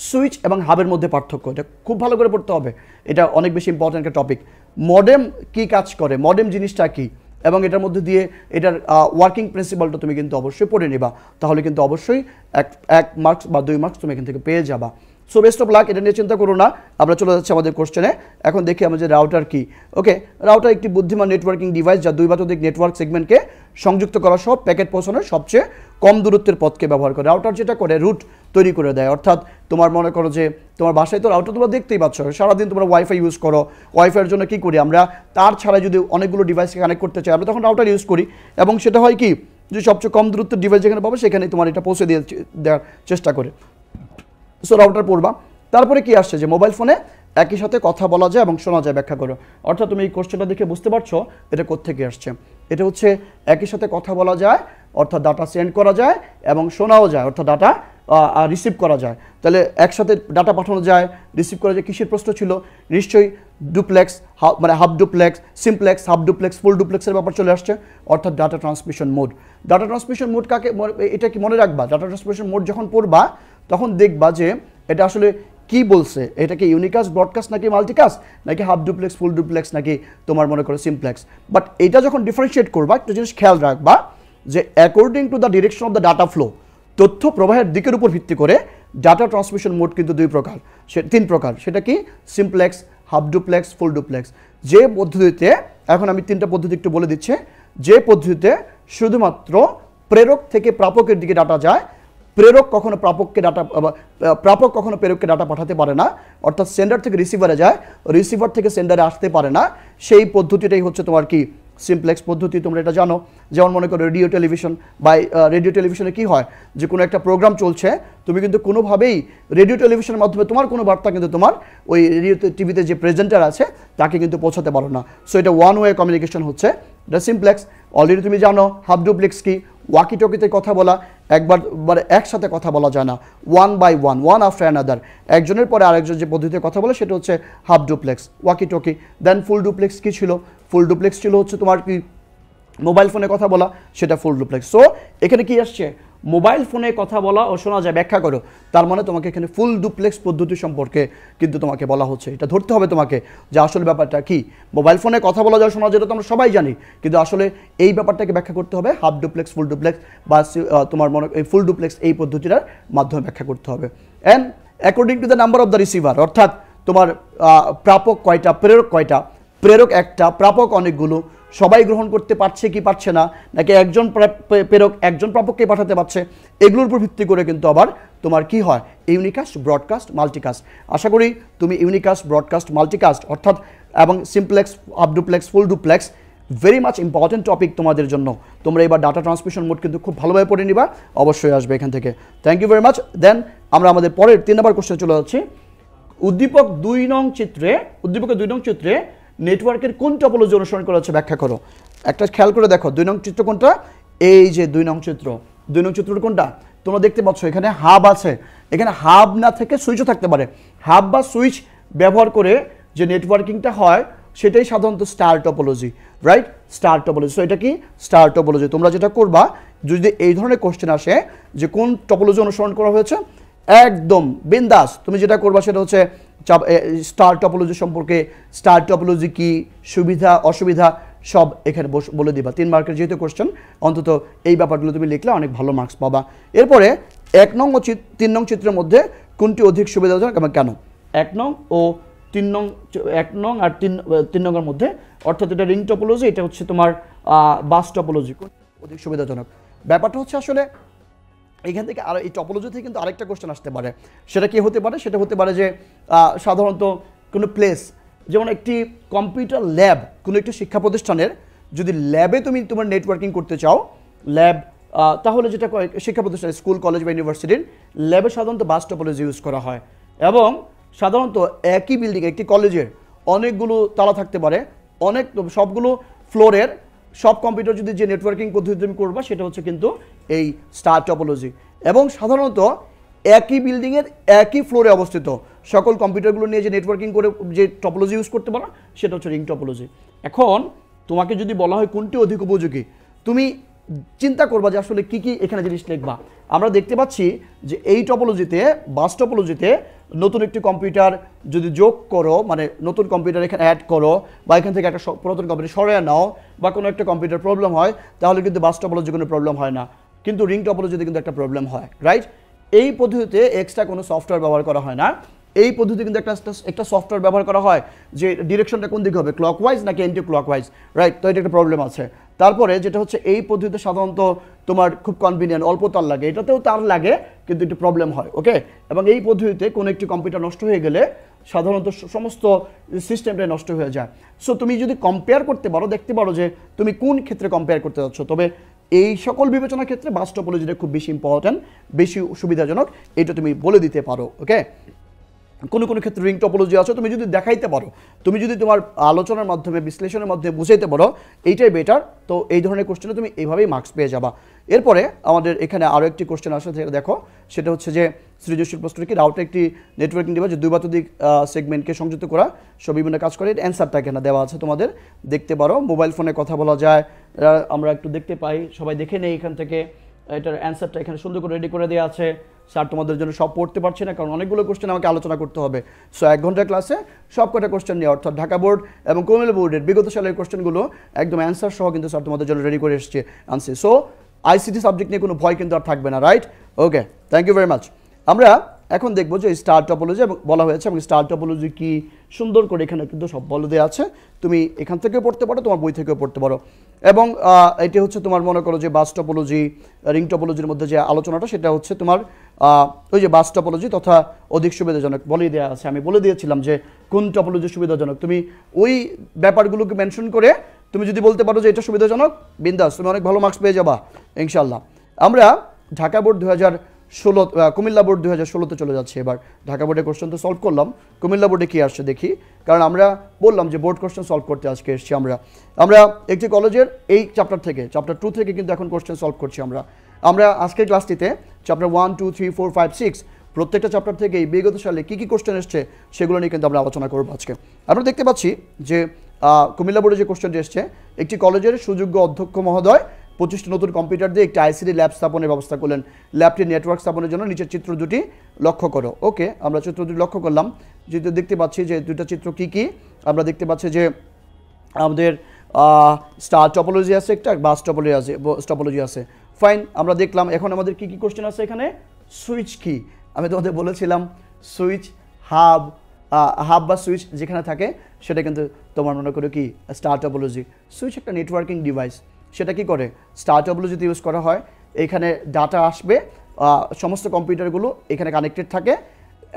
সুইচ এবং হাবের মধ্যে পার্থক্য। এটা খুব ভালো করে পড়তে হবে, এটা অনেক বেশি ইম্পর্ট্যান্ট একটা টপিক। মডেম কি কাজ করে, মডেম জিনিসটা কি, এবং এটার মধ্যে দিয়ে এটার ওয়ার্কিং প্রিন্সিপালটা তুমি কিন্তু অবশ্যই পড়ে নিবা, তাহলে কিন্তু অবশ্যই এক মার্কস বা 2 মার্কস তুমি এখান থেকে পেয়ে যাবা। সো বেস্ট অফ লাক, এটা নিয়ে চিন্তা করো না। আমরা চলে যাচ্ছি আমাদের কোশ্চেনে। এখন দেখি আমাদের রাউটার কি। ওকে, রাউটার একটি বুদ্ধিমান নেটওয়ার্কিং ডিভাইস যা 2 বা ততোধিক নেটওয়ার্ক সেগমেন্টকে সংযুক্ত করা সহ প্যাকেট পৌঁছানোর সবচেয়ে কম দূরত্বের পথকে ব্যবহার করে। রাউটার যেটা করে রুট তৈরি করে দেয়, অর্থাৎ তোমার মনে করো যে তোমার বাসায় তো রাউটার তোমরা দেখতেই পাচ্ছ, সারাদিন তোমরা ওয়াইফাই ইউজ করো। ওয়াইফাইয়ের জন্য কী করি আমরা, তার ছাড়া যদি অনেকগুলো ডিভাইসকে কানেক্ট করতে চাই আমরা তখন রাউটার ইউজ করি, এবং সেটা হয় কি যে সবচেয়ে কম দূরত্বের ডিভাইস যেখানে পাবে সেখানেই তোমার এটা পৌঁছে দেওয়ার চেষ্টা করে। সো রাউটার পড়বা। তারপরে কি আসছে যে মোবাইল ফোনে একই সাথে কথা বলা যায় এবং শোনা যায়, ব্যাখ্যা করো। অর্থাৎ তুমি এই কোশ্চেনটা দেখে বুঝতে পারছো এটা কোত্থেকে আসছে। এটা হচ্ছে একই সাথে কথা বলা যায়, অর্থাৎ ডাটা সেন্ড করা যায় এবং শোনাও যায়, অর্থাৎ ডাটা রিসিভ করা যায়। তাহলে একসাথে ডাটা পাঠানো যায়, রিসিভ করা যায়, কিসের প্রশ্ন ছিল? নিশ্চয়ই ডুপ্লেক্স, মানে half duplex, simplex, half duplex, full ডুপ্লেক্সের ব্যাপার চলে আসছে, অর্থাৎ data transmission mode. Data transmission mode কাকে, এটা কি মনে রাখবা, ডাটা ট্রান্সমিশন মোড যখন পড়বা তখন দেখবা যে এটা আসলে কি বলছে, এটা কি ইউনিকাস্ট, ব্রডকাস্ট নাকি মাল্টিকাস্ট, নাকি হাফ ডুপ্লেক্স, ফুল ডুপ্লেক্স, নাকি তোমার মনে করো সিমপ্লেক্স। বাট এটা যখন ডিফারেন্সিয়েট করবা একটা জিনিস খেয়াল রাখবা যে according to the direction of the data flow, তথ্য প্রবাহের দিকের উপর ভিত্তি করে ডাটা ট্রান্সমিশন মোড কিন্তু 3 প্রকার। সেটা কি? Simplex, half duplex, full duplex. যে পদ্ধতিতে, এখন আমি 3টা পদ্ধতি একটু বলে দিচ্ছি, যে পদ্ধতিতে শুধুমাত্র প্রেরক থেকে প্রাপকের দিকে ডাটা যায়, প্রেরক কখনো প্রাপক কখনো প্রেরককে ডাটা পাঠাতে পারে না, অর্থাৎ সেন্ডার থেকে রিসিভারে যায়, রিসিভার থেকে সেন্ডারে আসতে পারে না, সেই পদ্ধতিটাই হচ্ছে তোমার কি সিমপ্লেক্স পদ্ধতি। তোমরা এটা জানো, যেমন মনে করো রেডিও টেলিভিশন, বা রেডিও টেলিভিশনে কি হয় যে কোনো একটা প্রোগ্রাম চলছে, তুমি কিন্তু কোনোভাবেই রেডিও টেলিভিশনের মাধ্যমে তোমার কোনো বার্তা কিন্তু তোমার ওই রেডিও টিভিতে যে প্রেজেন্টার আছে তাকে কিন্তু পৌঁছাতে পারো না। সো এটা ওয়ান ওয়ে কমিউনিকেশন হচ্ছে, এটা সিমপ্লেক্স। অলরেডি তুমি জানো হাফ ডুপ্লেক্স কি, ওয়াকি টকিতে কথা বলা, মানে একসাথে কথা বলা যায় না, one by one after another, একজনের পরে আরেকজন যে পদ্ধতিতে কথা বলে সেটা হচ্ছে half duplex, walkie talkie. Then full duplex কি ছিল? ফুল ডুপ্লেক্স ছিল হচ্ছে তোমার কি মোবাইল ফোনে কথা বলা, সেটা ফুল ডুপ্লেক্স। সো এখানে কি আসছে, মোবাইল ফোনে কথা বলা ও শোনা যায়, ব্যাখ্যা করো। তার মানে তোমাকে এখানে ফুল ডুপ্লেক্স পদ্ধতি সম্পর্কে কিন্তু তোমাকে বলা হচ্ছে। এটা ধরতে হবে তোমাকে যে আসলে ব্যাপারটা কি। মোবাইল ফোনে কথা বলা যায়, শোনা যায়, এটা তো আমরা সবাই জানি, কিন্তু আসলে এই ব্যাপারটাকে ব্যাখ্যা করতে হবে হাফ ডুপ্লেক্স, ফুল ডুপ্লেক্স, বা তোমার মনে ফুল ডুপ্লেক্স এই পদ্ধতিটার মাধ্যমে ব্যাখ্যা করতে হবে। And according to the number of the receiver, অর্থাৎ তোমার প্রাপক কয়টা, প্রেরক কয়টা, প্রেরক একটা, প্রাপক অনেকগুলো, সবাই গ্রহণ করতে পারছে কি পারছে না, নাকি একজন প্রেরক একজন প্রাপককে পাঠাতে পারছে, এগুলোর উপর ভিত্তি করে কিন্তু আবার তোমার কি হয়, ইউনিকাস্ট, ব্রডকাস্ট, মাল্টিকাস্ট। আশা করি তুমি ইউনিকাস্ট, ব্রডকাস্ট, মাল্টিকাস্ট অর্থাৎ এবং simplex, half duplex, full duplex very much important topic তোমাদের জন্য। তোমরা এবার ডাটা ট্রান্সমিশন মোড কিন্তু খুব ভালোভাবে পড়ে নিবা, অবশ্যই আসবে এখান থেকে। Thank you very much. Then আমরা আমাদের পরের 3 নম্বর কোশ্চেনে চলে যাচ্ছি। উদ্দীপকের 2 নং চিত্রে নেটওয়ার্কের কোন টপোলজি অনুসরণ করা হচ্ছে, ব্যাখ্যা করো। একটা খেয়াল করে দেখো 2 নং চিত্র কোনটা, এই যে 2 নং চিত্র। 2 নং চিত্রটা কোনটা তোমরা দেখতে পাচ্ছ, এখানে হাব আছে, এখানে হাব না থেকে সুইচও থাকতে পারে। হাব বা সুইচ ব্যবহার করে যে নেটওয়ার্কিংটা হয় সেটাই সাধারণত star topology, right? Star topology. So এটা কি স্টার টপোলজি। তোমরা যেটা করবা, যদি এই ধরনের কোশ্চেন আসে যে কোন টপোলজি অনুসরণ করা হয়েছে, একদম বিন্দাস তুমি যেটা করবা সেটা হচ্ছে স্টার টপোলজি সম্পর্কে, স্টার টপোলজি কি, সুবিধা অসুবিধা সব এখানে বলে দিবা। 3 মার্কের যেহেতু কোশ্চেন, অন্তত এই ব্যাপারগুলো তুমি লিখলে অনেক ভালো মার্কস পাবা। এরপরে 1 নং ও 3 নং চিত্রের মধ্যে কোনটি অধিক সুবিধাজনক এবং কেন? 1 নং ও 3 নং, 1 নং আর 3 নংয়ের মধ্যে, অর্থাৎ এটা রিং টপোলজি, এটা হচ্ছে তোমার বাস টপোলজি, কোন অধিক সুবিধাজনক? ব্যাপারটা হচ্ছে আসলে এখান থেকে আর এই টপোলজি থেকে কিন্তু আরেকটা কোশ্চেন আসতে পারে। সেটা কি হতে পারে? সেটা হতে পারে যে সাধারণত কোনো প্লেস, যেমন একটি কম্পিউটার ল্যাব, কোনো একটি শিক্ষা প্রতিষ্ঠানের যদি ল্যাবে তুমি তোমার নেটওয়ার্কিং করতে চাও, ল্যাব তাহলে যেটা শিক্ষা প্রতিষ্ঠান স্কুল কলেজ বা ইউনিভার্সিটির ল্যাবে সাধারণত বাস টপোলজি ইউজ করা হয় এবং সাধারণত একই বিল্ডিং একটি কলেজের অনেকগুলো তালা থাকতে পারে, সবগুলো ফ্লোরের সব কম্পিউটার যদি যে নেটওয়ার্কিং পদ্ধতি তুমি করবা সেটা হচ্ছে কিন্তু এই স্টার টপোলজি। এবং সাধারণত একই বিল্ডিংয়ের একই ফ্লোরে অবস্থিত সকল কম্পিউটারগুলো নিয়ে যে নেটওয়ার্কিং করে যে টপোলজি ইউজ করতে পারো সেটা হচ্ছে রিং টপোলজি। এখন তোমাকে যদি বলা হয় কোনটি অধিক উপযোগী, তুমি চিন্তা করবা যে আসলে কি কি এখানে জিনিস লিখবা। আমরা দেখতে পাচ্ছি যে এই টপোলজিতে বাস টপোলজিতে নতুন একটি কম্পিউটার যদি যোগ করো, মানে নতুন কম্পিউটার এখানে অ্যাড করো বা এখান থেকে একটা পুরাতন কম্পিউটার সরিয়ে নাও বা কোনো একটা কম্পিউটার প্রবলেম হয়, তাহলে কিন্তু বাস টপোলজি কোনো প্রবলেম হয় না, কিন্তু রিং টপোলজিতে কিন্তু একটা প্রবলেম হয়, রাইট? এই পদ্ধতিতে এক্সট্রা কোনো সফটওয়্যার ব্যবহার করা হয় না। এই পদ্ধতি কিন্তু একটা সফটওয়্যার ব্যবহার করা হয় যে ডিরেকশনটা কোন দিকে হবে, ক্লকওয়াইজ নাকি অ্যান্টি ক্লকওয়াইজ, রাইট? তো এটা একটা প্রবলেম আছে। তারপরে যেটা হচ্ছে এই পদ্ধতিতে সাধারণত তোমার খুব কনভিনিয়েন্ট, অল্প তার লাগে, এটাতেও তার লাগে কিন্তু একটু প্রবলেম হয়, ওকে? এবং এই পদ্ধতিতে কোনো একটি কম্পিউটার নষ্ট হয়ে গেলে সাধারণত সমস্ত সিস্টেমটাই নষ্ট হয়ে যায়। সো তুমি যদি কম্পেয়ার করতে পারো, দেখতে পারো যে তুমি কোন ক্ষেত্রে কম্পেয়ার করতে যাচ্ছ। তবে এই সকল বিবেচনার ক্ষেত্রে বাস টপোলজিটা খুব বেশি ইম্পর্ট্যান্ট, বেশি সুবিধাজনক, এটা তুমি বলে দিতে পারো, ওকে? কোনো কোনো ক্ষেত্রে রিং টপোলজি আছে, তুমি যদি দেখাইতে পারো, তুমি যদি তোমার আলোচনার মাধ্যমে বিশ্লেষণের মাধ্যমে বুঝাইতে পারো, এইটাই বেটার। তো এই ধরনের কোশ্চেনে তুমি এইভাবেই মার্কস পেয়ে যাবা। এরপরে আমাদের এখানে আরও একটি কোশ্চেন আসে, দেখো সেটা হচ্ছে যে সৃজনশীল প্রশ্ন কি রাউটার একটি নেটওয়ার্কিং ডিভাইস যে দুই বা ততোধিক সেগমেন্টকে সংযুক্ত করা সব বিভিন্ন কাজ করে। অ্যান্সারটা এখানে দেওয়া আছে, তোমাদের দেখতে পারো। মোবাইল ফোনে কথা বলা যায়, আমরা একটু দেখতে পাই, সবাই দেখে নেই এখান থেকে। এটার অ্যান্সারটা এখানে সুন্দর করে রেডি করে দেওয়া আছে। স্যার তোমাদের জন্য সব পড়তে পারছি না, কারণ অনেকগুলো কোশ্চেন আমাকে আলোচনা করতে হবে। সো 1 ঘন্টার ক্লাসে সব কটা কোশ্চেন নিয়ে, অর্থাৎ ঢাকা বোর্ড এবং কুমিল্লা বোর্ডের বিগত সালের কোশ্চেনগুলো একদম অ্যান্সার সহ কিন্তু স্যার তোমাদের জন্য রেডি করে আনছে। সো আইসিটি সাবজেক্ট নিয়ে কোনো ভয় কিন্তু আর থাকবে না, right? Okay, thank you very much. আমরা এখন দেখবো যে স্টার টপোলজি এবং বলা হয়েছে, এবং স্টার টপোলজি কি সুন্দর করে এখানে কিন্তু সব বলে দেওয়া আছে। তুমি এখান থেকেও পড়তে পারো, তোমার বই থেকেও পড়তে পারো। এবং এটি হচ্ছে তোমার মনে করো যে বাস টপোলজি রিং টপোলজির মধ্যে যে আলোচনাটা, সেটা হচ্ছে তোমার ওই যে বাস টপোলজি তথা অধিক সুবিধাজনক বলেই দেওয়া আছে। আমি বলে দিয়েছিলাম যে কোন টপোলজি সুবিধাজনক, তুমি ওই ব্যাপারগুলোকে মেনশন করে তুমি যদি বলতে পারো যে এটা সুবিধাজনক, বিন্দাস, তুমি অনেক ভালো মার্কস পেয়ে যাবা ইনশাল্লাহ। আমরা ঢাকা বোর্ড 2016, কুমিল্লা বোর্ড 2016-তে চলে যাচ্ছে। এবার ঢাকা বোর্ডের কোশ্চেন তো সলভ করলাম, কুমিল্লা বোর্ডে কী আসছে দেখি, কারণ আমরা বললাম যে বোর্ড কোশ্চেন সলভ করতে আজকে এসেছি। আমরা একটি কলেজের এই চ্যাপ্টার 2 থেকে কিন্তু এখন কোশ্চেন সলভ করছি। আমরা আজকের ক্লাসটিতে চ্যাপ্টার 1, 2, 3, 4, 5, 6 প্রত্যেকটা চ্যাপ্টার থেকেই বিগত সালে কী কী কোশ্চেন এসছে সেগুলো নিয়ে কিন্তু আমরা আলোচনা করবো আজকে। আমরা দেখতে পাচ্ছি যে কুমিল্লা বোর্ডে যে কোশ্চেনটি এসছে, একটি কলেজের সুযোগ্য অধ্যক্ষ মহোদয় 25টি নতুন কম্পিউটার দিয়ে একটি আইসিটি ল্যাব স্থাপনের ব্যবস্থা করলেন। ল্যাবটির নেটওয়ার্ক স্থাপনের জন্য নিচের চিত্র দুটি লক্ষ্য করো। ওকে, আমরা চিত্র দুটি লক্ষ্য করলাম, যেহেতু দেখতে পাচ্ছি যে দুটো চিত্র কি কি। আমরা দেখতে পাচ্ছি যে আমাদের স্টার টপোলজি আছে একটা, বাস টপোলজি আছে, ফাইন। আমরা দেখলাম এখন আমাদের কি কি কোশ্চেন আছে এখানে। সুইচ কি, আমি তোমাদের বলেছিলাম সুইচ, হাব বা সুইচ যেখানে থাকে সেটা কিন্তু তোমার মনে করো কি স্টার টপোলজি। সুইচ একটা নেটওয়ার্কিং ডিভাইস, সেটা কি করে স্টার টপোলজিতে ইউজ করা হয়। এখানে ডাটা আসবে, সমস্ত কম্পিউটারগুলো এখানে কানেক্টেড থাকে,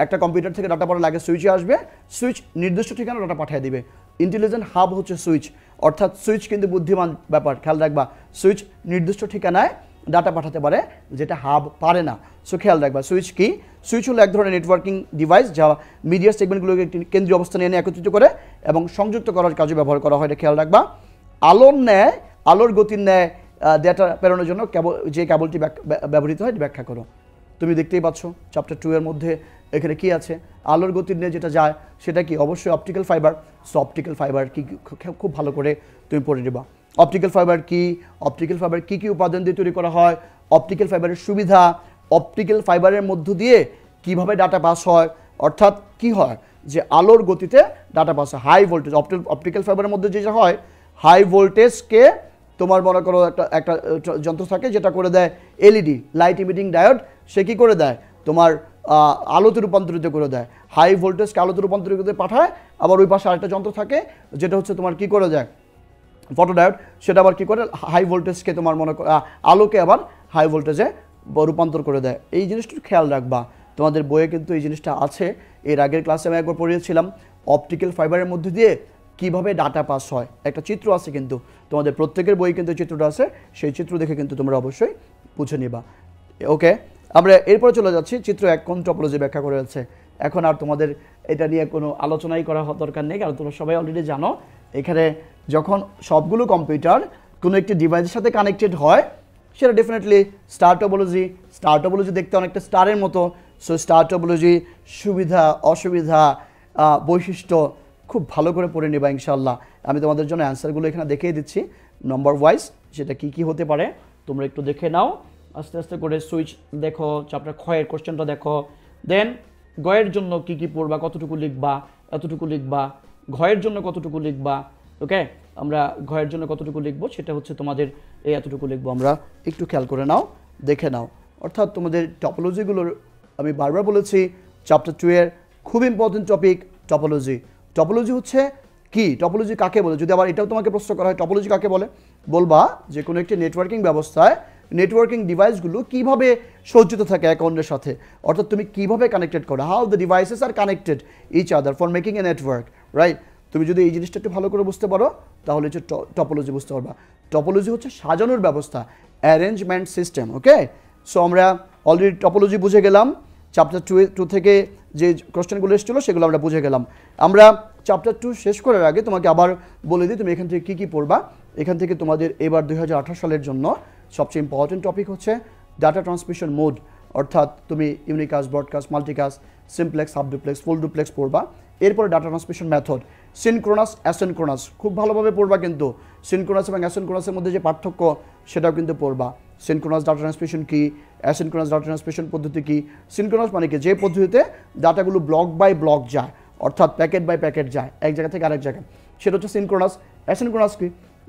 একটা কম্পিউটার থেকে ডাটা পড়া লাগে সুইচে আসবে, সুইচ নির্দিষ্ট ঠিকানা ডাটা পাঠিয়ে দিবে। ইন্টেলিজেন্ট হাব হচ্ছে সুইচ, অর্থাৎ সুইচ কিন্তু বুদ্ধিমান ব্যাপার, খেয়াল রাখবা। সুইচ নির্দিষ্ট ঠিকানায় ডাটা পাঠাতে পারে, যেটা হাব পারে না। সো খেয়াল রাখবা সুইচ কি। সুইচ হলো এক ধরনের নেটওয়ার্কিং ডিভাইস যা মিডিয়া সেগমেন্টগুলোকে একটি কেন্দ্রীয় অবস্থানে এনে একত্রিত করে এবং সংযুক্ত করার কাজে ব্যবহার করা হয়, এটা খেয়াল রাখবা। আলোর গতির ন্যায় ডেটা প্রেরণের জন্য যে কেবলটি ব্যবহৃত হয় ব্যাখ্যা করো। তুমি দেখতেই পাচ্ছ চ্যাপ্টার 2 এর মধ্যে এখানে কি আছে, আলোর গতির নিয়ে যেটা যায় সেটা কি, অবশ্যই optical fibre. So optical fibre কি খুব ভালো করে তুমি পড়ে নেবা। অপটিক্যাল ফাইবার কি কি উপাদান দিয়ে তৈরি করা হয়, অপটিক্যাল ফাইবারের সুবিধা, অপটিক্যাল ফাইবারের মধ্য দিয়ে কিভাবে ডাটা পাস হয়, অর্থাৎ কি হয় যে আলোর গতিতে ডাটা পাস হয়। হাই ভোল্টেজ অপটিক্যাল ফাইবারের মধ্যে যেটা হয়, হাই ভোল্টেজকে তোমার মনে করো একটা যন্ত্র থাকে যেটা করে দেয় এলইডি, লাইট ইমিটিং ডায়োড, সে কী করে দেয় তোমার আলোতে রূপান্তরিত করে দেয়। হাই ভোল্টেজকে আলোতে রূপান্তরিত করে পাঠায়। আবার ওই পাশে আরেকটা যন্ত্র থাকে যেটা হচ্ছে তোমার কি করে দেয়, ফটো ডায়োড, সেটা আবার কী করে হাই ভোল্টেজকে তোমার মনে আলোকে আবার হাই ভোল্টেজে রূপান্তর করে দেয়। এই জিনিসটা খেয়াল রাখবা, তোমাদের বইয়ে কিন্তু এই জিনিসটা আছে। এর আগের ক্লাসে আমি একবার পড়িয়েছিলাম অপটিক্যাল ফাইবারের মধ্যে দিয়ে কিভাবে ডাটা পাস হয়, একটা চিত্র আছে কিন্তু তোমাদের প্রত্যেকের বই কিন্তু চিত্রটা আছে, সেই চিত্র দেখে কিন্তু তোমরা অবশ্যই বুঝে নিবা। ওকে, আমরা এরপরে চলে যাচ্ছি চিত্র 1 কোন টপোলজি ব্যাখ্যা করে আছে। এখন আর তোমাদের এটা নিয়ে কোনো আলোচনাই করা দরকার নেই, কারণ তোমরা সবাই অলরেডি জানো এখানে যখন সবগুলো কম্পিউটার কোনো একটি ডিভাইসের সাথে কানেক্টেড হয় সেটা definitely star topology. Star topology দেখতে অনেকটা স্টারের মতো। সো স্টার টপোলজি সুবিধা অসুবিধা বৈশিষ্ট্য খুব ভালো করে পড়ে নেবা ইনশাআল্লাহ। আমি তোমাদের জন্য অ্যান্সারগুলো এখানে দেখিয়ে দিচ্ছি নম্বর ওয়াইজ, সেটা কি কি হতে পারে তোমরা একটু দেখে নাও আস্তে আস্তে করে। সুইচ দেখো, চ্যাপ্টার ক্ষয়ের কোশ্চেনটা দেখো, দেন গয়ের জন্য কি কি পড়বা, কতটুকু লিখবা, এতটুকু লিখবা, ঘয়ের জন্য কতটুকু লিখবা। ওকে, আমরা ঘয়ের জন্য কতটুকু লিখবো সেটা হচ্ছে তোমাদের এই এতটুকু লিখবো আমরা, একটু খেয়াল করে নাও, দেখে নাও। অর্থাৎ তোমাদের টপোলজিগুলোর আমি বারবার বলেছি চ্যাপ্টার 2 এর খুব ইম্পর্টেন্ট টপিক টপোলজি। টপোলজি হচ্ছে কি, টপোলজি কাকে বলে, যদি আবার এটাও তোমাকে প্রশ্ন করা হয় টপোলজি কাকে বলে, বলবা যে কোনো একটি নেটওয়ার্কিং ব্যবস্থায় নেটওয়ার্কিং ডিভাইসগুলো কিভাবে সজ্জিত থাকে এক অন্যের সাথে, অর্থাৎ তুমি কিভাবে কানেক্টেড করো, how the devices are connected each other for making a network, right. তুমি যদি এই জিনিসটা একটু ভালো করে বুঝতে পারো তাহলে হচ্ছে টপোলজি বুঝতে পারবা। টপোলজি হচ্ছে সাজানোর ব্যবস্থা, অ্যারেঞ্জমেন্ট সিস্টেম। ওকে, সো আমরা অলরেডি টপোলজি বুঝে গেলাম। চ্যাপ্টার 2 থেকে যে কোশ্চেনগুলো এসেছিলো সেগুলো আমরা বুঝে গেলাম। আমরা চ্যাপ্টার 2 শেষ করার আগে তোমাকে আবার বলে দিই তুমি এখান থেকে কী কী পড়বা। এখান থেকে তোমাদের এবার 2018 সালের জন্য সবচেয়ে ইম্পর্টেন্ট টপিক হচ্ছে ডাটা ট্রান্সমিশন মোড, অর্থাৎ তুমি ইউনিকাস্ট, ব্রডকাস্ট, মাল্টিকাস্ট, সিমপ্লেক্স, সাবডুপ্লেক্স, ফুল ডুপ্লেক্স পড়বা। এরপরে data transmission method, synchronous, asynchronous খুব ভালোভাবে পড়বা, কিন্তু সিনক্রোনাস এবং অ্যাসিনক্রোনাসের মধ্যে যে পার্থক্য সেটাও কিন্তু পড়বা। সিনক্রোনাস ডাটা ট্রান্সমিশন কী, অ্যাসিনক্রোনাস ডাটা ট্রান্সমিশন পদ্ধতি কী। সিনক্রোনাস মানে কি, যে পদ্ধতিতে ডাটাগুলো ব্লক বাই ব্লক যায়, অর্থাৎ প্যাকেট বাই প্যাকেট যায় এক জায়গা থেকে আরেক জায়গায়, সেটা হচ্ছে সিনক্রোনাস। অ্যাসিনক্রোনাস কি,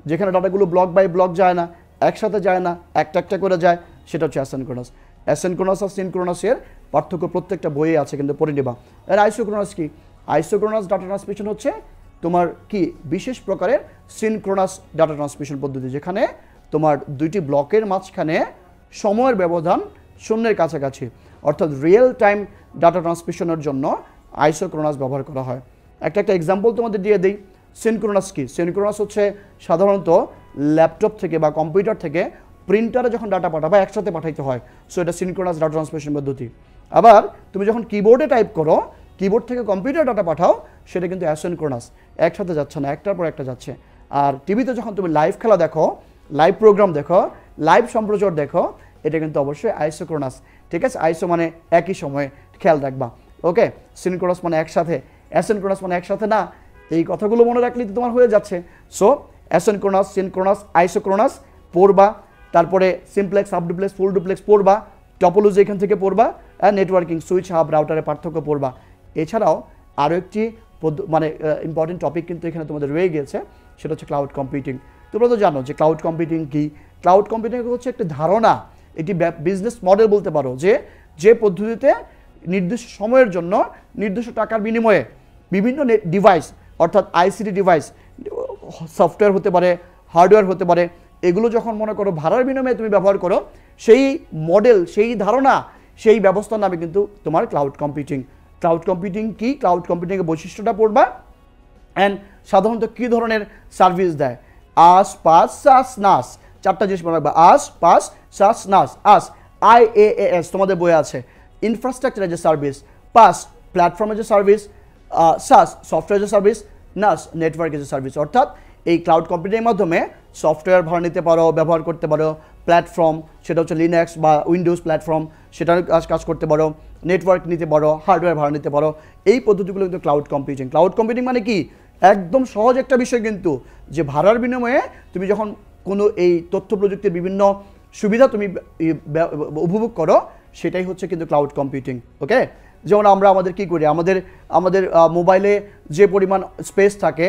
যেখানে ডাটাগুলো ব্লক বাই ব্লক যায় না, একসাথে যায় না, একটা একটা করে যায়, সেটা হচ্ছে অ্যাসিনক্রোনাস। অ্যাসিনক্রোনাস আর সিনক্রোনাসের পার্থক্য প্রত্যেকটা বইয়ে আছে, কিন্তু পড়ে নেবা। আর আইসোক্রোনাস কি, আইসোক্রোনাস ডাটা ট্রান্সমিশন হচ্ছে তোমার কি বিশেষ প্রকারের সিনক্রোনাস ডাটা ট্রান্সমিশন পদ্ধতি, যেখানে তোমার দুইটি ব্লকের মাঝখানে সময়ের ব্যবধান শূন্যের কাছাকাছি, অর্থাৎ রিয়েল টাইম ডাটা ট্রান্সমিশনের জন্য আইসোক্রোনাস ব্যবহার করা হয়। একটা এক্সাম্পল তোমাদের দিয়ে দিই। সিনক্রোনাস কি, সিনক্রোনাস হচ্ছে সাধারণত ল্যাপটপ থেকে বা কম্পিউটার থেকে প্রিন্টারে যখন ডাটা পাঠাবা একসাথে পাঠাইতে হয়, সো এটা সিনক্রোনাস ডাটা ট্রান্সমিশন পদ্ধতি। আবার তুমি যখন কিবোর্ডে টাইপ করো, কিবোর্ড থেকে কম্পিউটার ডাটা পাঠাও, সেটা কিন্তু অ্যাসিনক্রোনাস, একসাথে যাচ্ছে না, একটার পর একটা যাচ্ছে। আর টিভিতে যখন তুমি লাইভ খেলা দেখো, লাইভ প্রোগ্রাম দেখো, লাইভ সম্প্রচার দেখো, এটা কিন্তু অবশ্যই আইসোক্রোনাস। ঠিক আছে, আইসো মানে একই সময়ে, খেয়াল রাখবা। ওকে, সিনক্রোনাস মানে একসাথে, অ্যাসিনক্রোনাস মানে একসাথে না। এই কথাগুলো মনে রাখলেই তো তোমার হয়ে যাচ্ছে। সো অ্যাসিনক্রোনাস, সিনক্রোনাস, আইসোক্রোনাস পড়বা, তারপরে সিমপ্লেক্স, সাবডুপ্লেক্স, ফুল ডুপ্লেক্স পড়বা, টপোলজি এখান থেকে পড়বা, আর নেটওয়ার্কিং, সুইচ, হাব, রাউটারের পার্থক্য পড়বা। এছাড়াও আরও একটি মানে ইম্পর্টেন্ট টপিক কিন্তু এখানে তোমাদের রয়ে গিয়েছে, সেটা হচ্ছে ক্লাউড কম্পিউটিং। তোমরা তো জানো যে ক্লাউড কম্পিউটিং কি। ক্লাউড কম্পিউটিং হচ্ছে একটি ধারণা, এটি বিজনেস মডেল বলতে পারো, যে পদ্ধতিতে নির্দিষ্ট সময়ের জন্য নির্দিষ্ট টাকার বিনিময়ে বিভিন্ন ডিভাইস, অর্থাৎ আইসিটি ডিভাইস, সফটওয়্যার হতে পারে, হার্ডওয়্যার হতে পারে, এগুলো যখন মনে করো ভাড়ার বিনিময়ে তুমি ব্যবহার করো, সেই মডেল, সেই ধারণা, সেই ব্যবস্থার নামে কিন্তু তোমার ক্লাউড কম্পিউটিং। ক্লাউড কম্পিউটিং কি, ক্লাউড কম্পিউটিংয়ের বৈশিষ্ট্যটা পড়বা, অ্যান্ড সাধারণত কী ধরনের সার্ভিস দেয়। আস, পাস, সাস, নাস, চারটা জিনিস মনে রাখবা। আস, পাস, সাস, নাস। আস, IaaS তোমাদের বই আছে, infrastructure as a service. PaaS, platform as a service. SaaS, software as a service. NaaS, network as a service. অর্থাৎ এই ক্লাউড কম্পিউটিংয়ের মাধ্যমে সফটওয়্যার ভাড়া নিতে পারো, ব্যবহার করতে পারো। প্ল্যাটফর্ম, সেটা হচ্ছে লিনাক্স বা উইন্ডোজ প্ল্যাটফর্ম, সেটার কাজ করতে পারো। নেটওয়ার্ক নিতে পারো, হার্ডওয়্যার ভাড়া নিতে পারো। এই পদ্ধতিগুলো কিন্তু ক্লাউড কম্পিউটিং। ক্লাউড কম্পিউটিং মানে কি, একদম সহজ একটা বিষয় কিন্তু, যে ভাড়ার বিনিময়ে তুমি যখন কোনো এই তথ্য প্রযুক্তির বিভিন্ন সুবিধা তুমি উপভোগ করো, সেটাই হচ্ছে কিন্তু ক্লাউড কম্পিউটিং। ওকে, যেমন আমরা আমাদের কি করি, আমাদের মোবাইলে যে পরিমাণ স্পেস থাকে,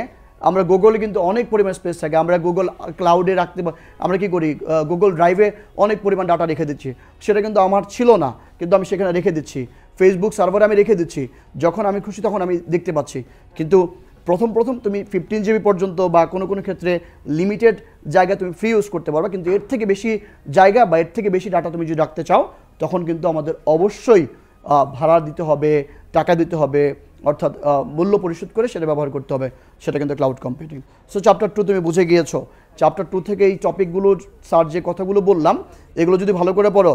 আমরা গুগলে কিন্তু অনেক পরিমাণ স্পেস থাকে, আমরা গুগল ক্লাউডে রাখতে, আমরা কি করি, গুগল ড্রাইভে অনেক পরিমাণ ডাটা রেখে দিচ্ছি। সেটা কিন্তু আমার ছিল না, কিন্তু আমি সেখানে রেখে দিচ্ছি। ফেসবুক সার্ভারে আমি রেখে দিচ্ছি, যখন আমি খুশি তখন আমি দেখতে পাচ্ছি। কিন্তু প্রথম তুমি 15 GB পর্যন্ত বা কোনো ক্ষেত্রে লিমিটেড জায়গা তুমি ফ্রি ইউজ করতে পারবে, কিন্তু এর থেকে বেশি জায়গা বা এর থেকে বেশি ডাটা তুমি যদি রাখতে চাও, তখন কিন্তু আমাদের অবশ্যই ভাড়া দিতে হবে, টাকা দিতে হবে, অর্থাৎ মূল্য পরিশোধ করে সেটা ব্যবহার করতে হবে, সেটা কিন্তু ক্লাউড কম্পিউটিং। সো চ্যাপ্টার 2 তুমি বুঝে গিয়েছো। চ্যাপ্টার 2 থেকে এই টপিকগুলোর স্যার যে কথাগুলো বললাম এগুলো যদি ভালো করে পড়ো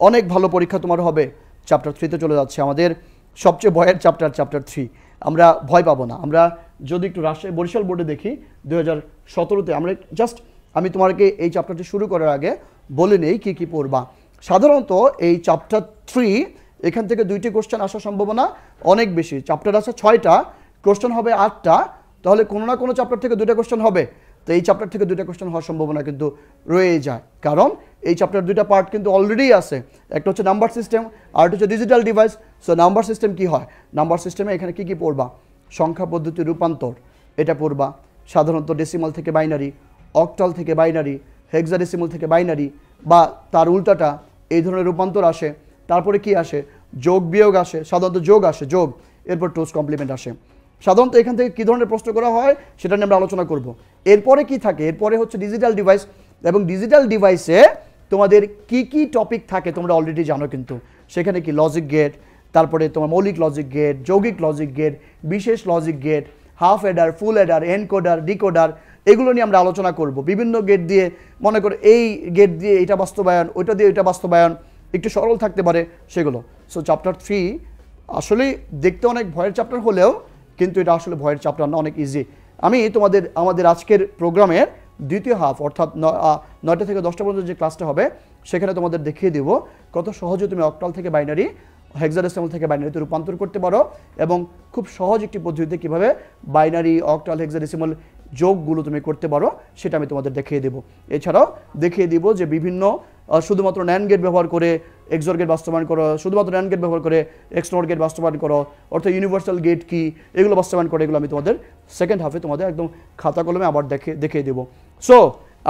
অনেক ভালো পরীক্ষা তোমার হবে। চ্যাপ্টার 3 তে চলে যাচ্ছে, আমাদের সবচেয়ে ভয়ের চ্যাপ্টার 3। আমরা ভয় পাবো না। আমরা যদি একটু রাজশাহী বরিশাল বোর্ডে দেখি 2017-তে আমরা জাস্ট আমি তোমাকে এই চ্যাপ্টারটি শুরু করার আগে বলে নেই কী কী পড়বা। সাধারণত এই চ্যাপ্টার 3 এখান থেকে 2টি কোশ্চেন আসার সম্ভাবনা অনেক বেশি। চ্যাপ্টার আছে 6টা, কোশ্চেন হবে 8টা, তাহলে কোনো না কোনো চ্যাপ্টার থেকে 2টা কোশ্চেন হবে। তো এই চ্যাপ্টার থেকে 2টা কোশ্চেন হওয়ার সম্ভাবনা কিন্তু রয়ে যায়, কারণ এই চ্যাপ্টার 2টা পার্ট কিন্তু অলরেডি আছে। একটা হচ্ছে নাম্বার সিস্টেম আর একটা হচ্ছে digital device. So number system কি হয়, নাম্বার সিস্টেমে এখানে কি কি পড়বা, সংখ্যা পদ্ধতি রূপান্তর এটা পড়বা, সাধারণত ডেসিমাল থেকে বাইনারি, অক্টাল থেকে বাইনারি, হেক্সাডেসিমাল থেকে বাইনারি বা তার উল্টাটা, এই ধরনের রূপান্তর আসে। তারপরে কি আসে, যোগ বিয়োগ আসে, সাধারণত যোগ আসে, যোগ, এরপর টোস কমপ্লিমেন্ট আসে। সাধারণত এখান থেকে কী ধরনের প্রশ্ন করা হয় সেটা নিয়ে আমরা আলোচনা করব। এরপরে কি থাকে, এরপরে হচ্ছে ডিজিটাল ডিভাইস, এবং ডিজিটাল ডিভাইসে তোমাদের কি কি টপিক থাকে তোমরা অলরেডি জানো, কিন্তু সেখানে কি লজিক গেট, তারপরে তোমার মৌলিক লজিক গেট, যৌগিক লজিক গেট, বিশেষ লজিক গেট, হাফ এডার, ফুল এডার, এনকোডার, ডিকোডার, এগুলো নিয়ে আমরা আলোচনা করব। বিভিন্ন গেট দিয়ে, মনে করো এই গেট দিয়ে এটা বাস্তবায়ন, ওইটা দিয়ে ওইটা বাস্তবায়ন, একটু সরল থাকতে পারে সেগুলো। সো চ্যাপ্টার 3 আসলে দেখতে অনেক ভয়ের চ্যাপ্টার হলেও কিন্তু এটা আসলে ভয়ের চ্যাপ্টার না, অনেক ইজি। আমি আমাদের আজকের প্রোগ্রামের দ্বিতীয় হাফ অর্থাৎ 9টা থেকে 10টা পর্যন্ত যে ক্লাসটা হবে সেখানে তোমাদের দেখিয়ে দেবো কত সহজে তুমি অক্টাল থেকে বাইনারি, হেক্সাডেসিমাল থেকে বাইনারিতে রূপান্তর করতে পারো, এবং খুব সহজ একটি পদ্ধতিতে কীভাবে বাইনারি, অক্টাল, হেক্সাডেসিমাল যোগগুলো তুমি করতে পারো সেটা আমি তোমাদের দেখিয়ে দেবো। এছাড়াও দেখিয়ে দিব যে বিভিন্ন শুধুমাত্র ন্যান্ড গেট ব্যবহার করে এক্সঅর গেট বাস্তবায়ন করো, শুধুমাত্র ন্যান্ড গেট ব্যবহার করে এক্সনর গেট বাস্তবায়ন করো, অর্থাৎ ইউনিভার্সাল গেট কি, এগুলো বাস্তবায়ন করে, এগুলো আমি তোমাদের সেকেন্ড হাফে তোমাদের একদম খাতা কলমে আবার দেখিয়ে দেবো। সো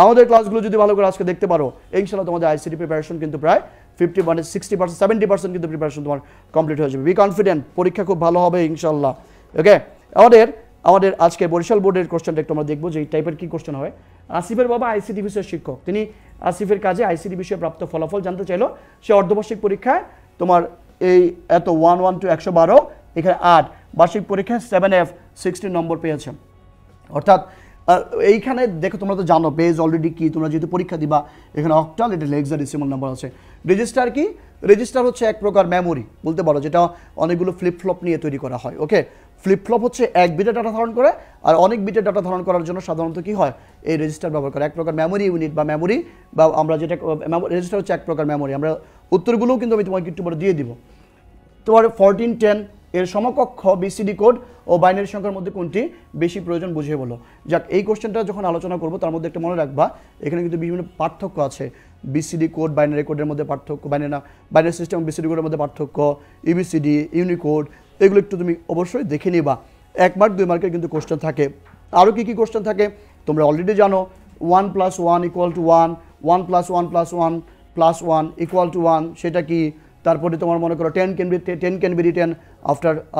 আমাদের ক্লাসগুলো যদি ভালো করে আজকে দেখতে পারো ইনশাআল্লাহ তোমাদের আইসিটি প্রিপারেশন কিন্তু প্রায় 50%, 60%, 70% কিন্তু প্রিপারেশন তোমার কমপ্লিট হয়ে যাবে। বি কনফিডেন্ট, পরীক্ষা খুব ভালো হবে ইনশাআল্লাহ। ওকে, আমাদের আজকে বরিশাল বোর্ডের কোশ্চেনটা একটু আমরা দেখবো যে এই টাইপের কী কোশ্চেন হয়। আসিফের বাবা আইসিটি বিষয়ের শিক্ষক, তিনি আসিফের কাজে আইসিটি বিষয়ে প্রাপ্ত ফলাফল জানতে চাইলো। সে অর্ধবার্ষিক পরীক্ষায় তোমার এই এত 1 to 112 এখানে 8, বার্ষিক পরীক্ষায় 7F 16 নম্বর পেয়েছে। অর্থাৎ এইখানে দেখো তোমরা তো জানো বেজ অলরেডি কি, তোমরা যেহেতু পরীক্ষা দিবা, এখানে অক্টাল, এটা হেক্সাডেসিমাল নাম্বার আছে। রেজিস্টার কি, রেজিস্টার হচ্ছে এক প্রকার মেমোরি বলতে পারো, যেটা অনেকগুলো ফ্লিপফ্লপ নিয়ে তৈরি করা হয়। ওকে, ফ্লিপফ্লপ হচ্ছে এক বিটের ডাটা ধারণ করে, আর অনেক বিটের ডাটা ধারণ করার জন্য সাধারণত কি হয়, এই রেজিস্টার ব্যবহার করে। এক প্রকার মেমোরি ইউনিট বা মেমোরি, বা আমরা যেটা রেজিস্টার হচ্ছে এক প্রকার মেমোরি। আমরা উত্তরগুলোও কিন্তু আমি তোমাকে একটু পরে দিয়ে দিব। তোমার 1410 এর সমকক্ষ বিসিডি কোড ও বাইনারি সংখ্যার মধ্যে কোনটি বেশি প্রয়োজন বুঝিয়ে বলো। যাক, এই কোশ্চেনটা যখন আলোচনা করবো তার মধ্যে একটা মনে রাখবা, এখানে কিন্তু বিভিন্ন পার্থক্য আছে। বিসিডি কোড, বাইনারি কোডের মধ্যে পার্থক্য, বাইনারি সিস্টেম বিসিডি কোডের মধ্যে পার্থক্য, ইবিসিডি, ইউনিকোড, এগুলো একটু তুমি অবশ্যই দেখে নিবা। 1 মার্ক 2 মার্কের কিন্তু কোশ্চেন থাকে। আরও কী কী কোশ্চেন থাকে তোমরা অলরেডি জানো। 1 + 1 = 1, 1 + 1 + 1 + 1 = 1, সেটা কি? তারপরে তোমার মনে করো 10 can be written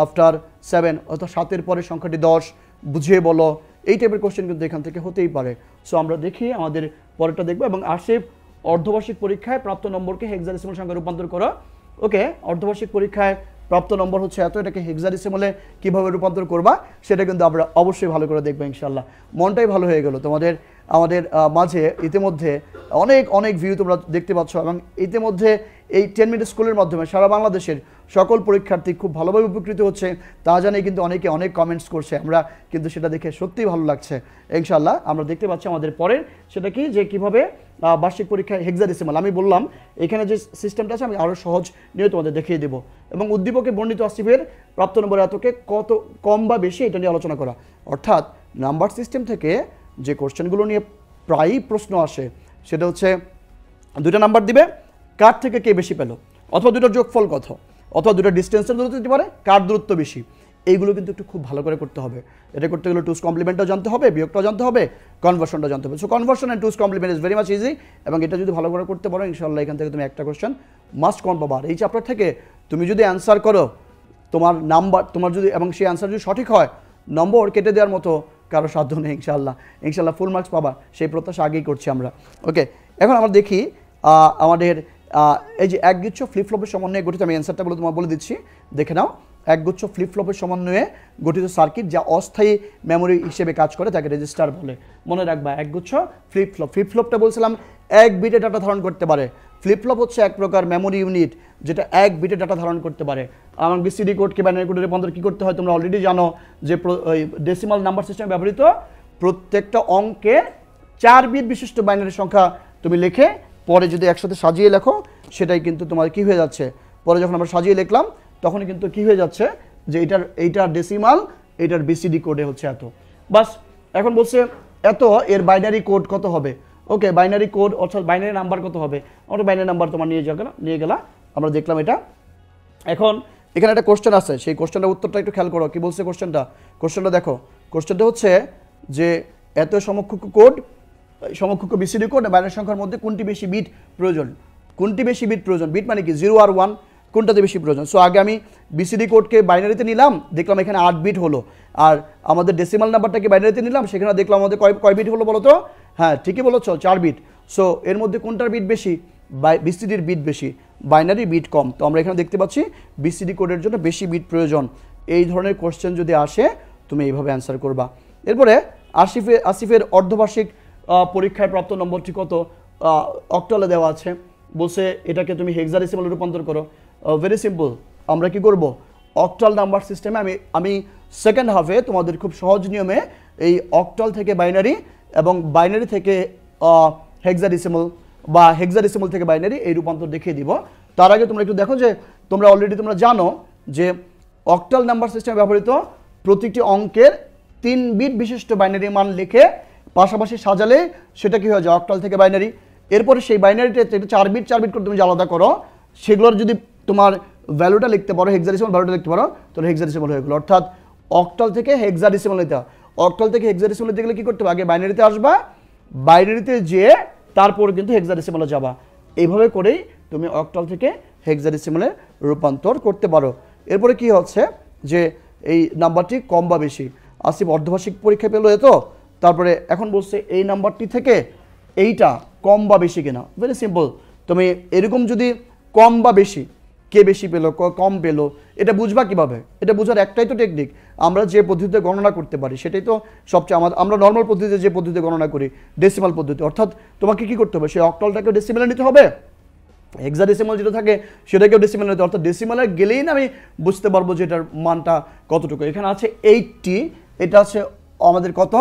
after 7, অর্থাৎ 7-এর পরে সংখ্যাটি 10, বুঝিয়ে বলো। এই টাইপের কোশ্চেন কিন্তু এখান থেকে হতেই পারে। সো আমরা দেখি আমাদের পরেরটা দেখবো। এবং আসিফ অর্ধবার্ষিক পরীক্ষায় প্রাপ্ত নম্বরকে হেক্সাডেসিমাল সংখ্যায় রূপান্তর করো। ওকে, অর্ধবার্ষিক পরীক্ষায় প্রাপ্ত নম্বর হচ্ছে এত, এটাকে হেক্সাডেসিমালে কীভাবে রূপান্তর করবা সেটা কিন্তু আমরা অবশ্যই ভালো করে দেখবো ইনশাআল্লাহ। মনটাই ভালো হয়ে গেল আমাদের মাঝে ইতিমধ্যে অনেক ভিউ তোমরা দেখতে পাচ্ছ, এবং ইতিমধ্যে এই 10 মিনিট স্কুলের মাধ্যমে সারা বাংলাদেশের সকল পরীক্ষার্থী খুব ভালোভাবে উপকৃত হচ্ছে। তা জানে কিন্তু অনেকে অনেক কমেন্টস করছে, আমরা কিন্তু সেটা দেখে সত্যিই ভালো লাগছে। ইনশাআল্লাহ আমরা দেখতে পাচ্ছি আমাদের পরের সেটা কি, যে কীভাবে বার্ষিক পরীক্ষায় হেক্সাডেসিমাল, আমি বললাম এখানে যে সিস্টেমটা আছে আমি আরও সহজ নিয়ে তোমাদের দেখিয়ে দেবো। এবং উদ্দীপকে বর্ণিত আসিফের প্রাপ্ত নম্বর এতকে কত কম বা বেশি এটা নিয়ে আলোচনা করা। অর্থাৎ নাম্বার সিস্টেম থেকে যে কোশ্চেনগুলো নিয়ে প্রায়ই প্রশ্ন আসে সেটা হচ্ছে 2টা নাম্বার দিবে, কার থেকে কে বেশি পেল, অথবা 2টার যোগফল কত, অথবা 2টা ডিস্টেন্সের দূরত্ব দিতে পারে, কার দূরত্ব বেশি। এইগুলো কিন্তু একটু খুব ভালো করে করতে হবে। এটা করতে গেলে টুস কমপ্লিমেন্টটাও জানতে হবে, বিয়োগটাও জানতে হবে, কনভার্সনটা জানতে হবে। So conversion and two's complement is very much easy, এবং এটা যদি ভালো করে করতে পারো ইনশাআল্লাহ এখান থেকে তুমি একটা কোশ্চেন মাস্ট কমন পাবা। এই চ্যাপ্টার থেকে তুমি যদি অ্যান্সার করো, তোমার যদি এবং সেই অ্যান্সার যদি সঠিক হয়, নম্বর কেটে দেওয়ার মতো কারো সাধ্য নেই ইনশাআল্লাহ ফুল মার্কস পাবা, সেই প্রত্যাশা আগেই করছি আমরা। ওকে, এখন আমরা দেখি আমাদের এই যে একগুচ্ছ ফ্লিপফ্লপের সমন্বয়ে গঠিত, আমি অ্যান্সারটা বলে তোমার বলে দিচ্ছি, দেখে নাও। একগুচ্ছ ফ্লিপফ্লপের সমন্বয়ে গঠিত সার্কিট যা অস্থায়ী মেমোরি হিসেবে কাজ করে তাকে রেজিস্টার বলে। মনে রাখবা, একগুচ্ছ ফ্লিপফ্লপ। ফ্লিপফ্লপটা বলছিলাম 1 বিটে ডাটা ধারণ করতে পারে। ফ্লিপফ্লপ হচ্ছে এক প্রকার মেমোরি ইউনিট যেটা 1 বিটে ডাটা ধারণ করতে পারে। আমার বিসিডি কোডকে বাইনারি কোডে রূপান্তর কী করতে হয় তোমরা অলরেডি জানো, যে ডেসিমাল নাম্বার সিস্টেমে ব্যবহৃত প্রত্যেকটা অঙ্কে 4 বিট বিশিষ্ট বাইনারি সংখ্যা তুমি লিখে পরে যদি একসাথে সাজিয়ে লেখো সেটাই কিন্তু তোমার কি হয়ে যাচ্ছে, পরে যখন আমরা সাজিয়ে লিখলাম তখনই কিন্তু কি হয়ে যাচ্ছে যে এইটার ডেসিমাল, এইটার বিসিডি কোডে হচ্ছে এত। বাস এখন বলছে এত, এর বাইনারি কোড কত হবে। ওকে, বাইনারি কোড অর্থাৎ বাইনারি নাম্বার কত হবে, আমরা বাইনারি নাম্বার তোমার নিয়ে গেলা আমরা দেখলাম এটা। এখন এখানে একটা কোশ্চেন আছে, সেই কোশ্চেনটার উত্তরটা একটু খেয়াল করো। কি বলছে কোশ্চেনটা দেখো। কোশ্চেনটা হচ্ছে যে এত সমকক্ষ কোড, সমকক্ষ বিসিডি কোড বাইনারি সংখ্যার মধ্যে কোনটি বেশি বিট প্রয়োজন। কোনটি বেশি বিট প্রয়োজন, বিট মানে কি 0 আর 1, কোনটাতে বেশি প্রয়োজন। সো আগে আমি বিসিডি কোডকে বাইনারিতে নিলাম, দেখলাম এখানে 8 বিট হলো, আর আমাদের ডেসিমাল নাম্বারটাকে বাইনারিতে নিলাম, সেখানে দেখলাম আমাদের কয় বিট হলো বলো তো। হ্যাঁ ঠিকই বলেছো, 4 বিট। সো এর মধ্যে কোনটার বিট বেশি, বিসিডির বিট বেশি, বাইনারি বিট কম। তো আমরা এখানে দেখতে পাচ্ছি বিসিডি কোডের জন্য বেশি বিট প্রয়োজন। এই ধরনের কোশ্চেন যদি আসে তুমি এইভাবে অ্যান্সার করবা। এরপরে আসিফের অর্ধবার্ষিক পরীক্ষায় প্রাপ্ত নম্বরটি কত, অক্টালে দেওয়া আছে। বলছে এটাকে তুমি হেক্সাডেসিমালে রূপান্তর করো। ভেরি সিম্পল, আমরা কি করব, অক্টাল নাম্বার সিস্টেমে আমি সেকেন্ড হাফে তোমাদের খুব সহজ নিয়মে এই অক্টাল থেকে বাইনারি এবং বাইনারি থেকে হেক্সাডেসিমাল বা হেক্সাডেসিমাল থেকে বাইনারি এই রূপান্তর দেখিয়ে দিব। তার আগে তোমরা একটু দেখো যে তোমরা অলরেডি জানো যে অক্টাল নাম্বার সিস্টেমে ব্যবহৃত প্রতিটি অঙ্কের 3 বিট বিশিষ্ট বাইনারি মান লিখে পাশাপাশি সাজালে সেটা কি হয়ে যায়, অক্টাল থেকে বাইনারি। এরপরে সেই বাইনারিটা 4 বিট করে তুমি আলাদা করো, সেগুলোর যদি তোমার ভ্যালুটা লিখতে পারো, হেক্সাডেসিমাল ভ্যালুটা লিখতে পারো, তাহলে হেক্সাডেসিমাল হয়ে গেলো। অর্থাৎ অক্টাল থেকে হেক্সাডেসিমাল নিতে হয়। অক্টাল থেকে হেক্সাডেসিমাল নিতে গেলে কী করতে হবে, আগে বাইনারিতে আসবা, বাইনারিতে যেয়ে তারপর কিন্তু হেক্সাডেসিমালে যাবা। এইভাবে করেই তুমি অক্টাল থেকে হেক্সাডেসিমালে রূপান্তর করতে পারো। এরপরে কি হচ্ছে যে এই নাম্বারটি কম বা বেশি, আসিফ অর্ধবার্ষিক পরীক্ষা পেলো এত, তারপরে এখন বলছে এই নাম্বারটি থেকে এইটা কম বা বেশি কিনা। ভেরি সিম্পল, তুমি এরকম যদি কম বা বেশি, কে বেশি পেলো কম পেলো, এটা বুঝবা কিভাবে, এটা বোঝার একটাই তো টেকনিক, আমরা যে পদ্ধতিতে গণনা করতে পারি সেটাই তো সবচেয়ে আমরা নর্মাল পদ্ধতিতে যে পদ্ধতিতে গণনা করি, ডেসিমাল পদ্ধতি। অর্থাৎ তোমাকে কি করতে হবে, সেই অক্টালটাকে ডেসিমালে নিতে হবে, হেক্সাডেসিমাল যেটা থাকে সেটাকেও ডেসিমালে নিতে হবে। অর্থাৎ ডেসিমালে গেলেই না আমি বুঝতে পারবো যে এটার মানটা কতটুকু। এখানে আছে 80, এটা আছে আমাদের কত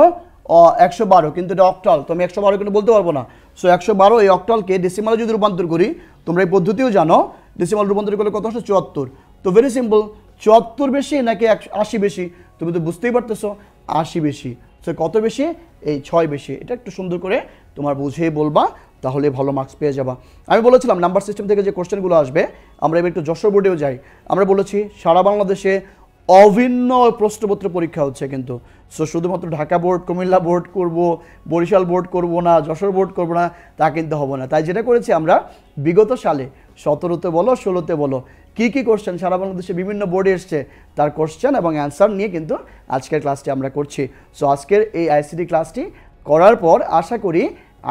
112, কিন্তু এটা অক্টাল, তো আমি 112 কিন্তু বলতে পারবো না। সো 112 এই অক্টালকে ডেসিমালে যদি রূপান্তর করি, তোমরা এই পদ্ধতিও জানো, ডেসিমাল রূপান্তর করলে কত আসে 74। তো ভেরি সিম্পল, 74 বেশি নাকি 80 বেশি, তুমি তো বুঝতেই পারতেছো 80 বেশি। সো কত বেশি, এই 6 বেশি। এটা একটু সুন্দর করে তোমার বুঝিয়ে বলবা, তাহলে ভালো মার্কস পেয়ে যাবা। আমি বলেছিলাম নাম্বার সিস্টেম থেকে যে কোশ্চেনগুলো আসবে, আমরা এবার একটু যশোর বোর্ডেও যাই। আমরা বলেছি সারা বাংলাদেশে অভিন্ন প্রশ্নপত্র পরীক্ষা হচ্ছে কিন্তু। সো শুধুমাত্র ঢাকা বোর্ড, কুমিল্লা বোর্ড করব, বরিশাল বোর্ড করব না, যশোর বোর্ড করব না, তা কিন্তু হবে না। তাই যেটা করেছি আমরা বিগত সালে 17তে বলো 16তে বলো কী কোশ্চেন সারা বাংলাদেশে বিভিন্ন বোর্ডে এসছে, তার কোশ্চেন এবং অ্যান্সার নিয়ে কিন্তু আজকের ক্লাসটি আমরা করছি। সো আজকের এই আইসিটি ক্লাসটি করার পর আশা করি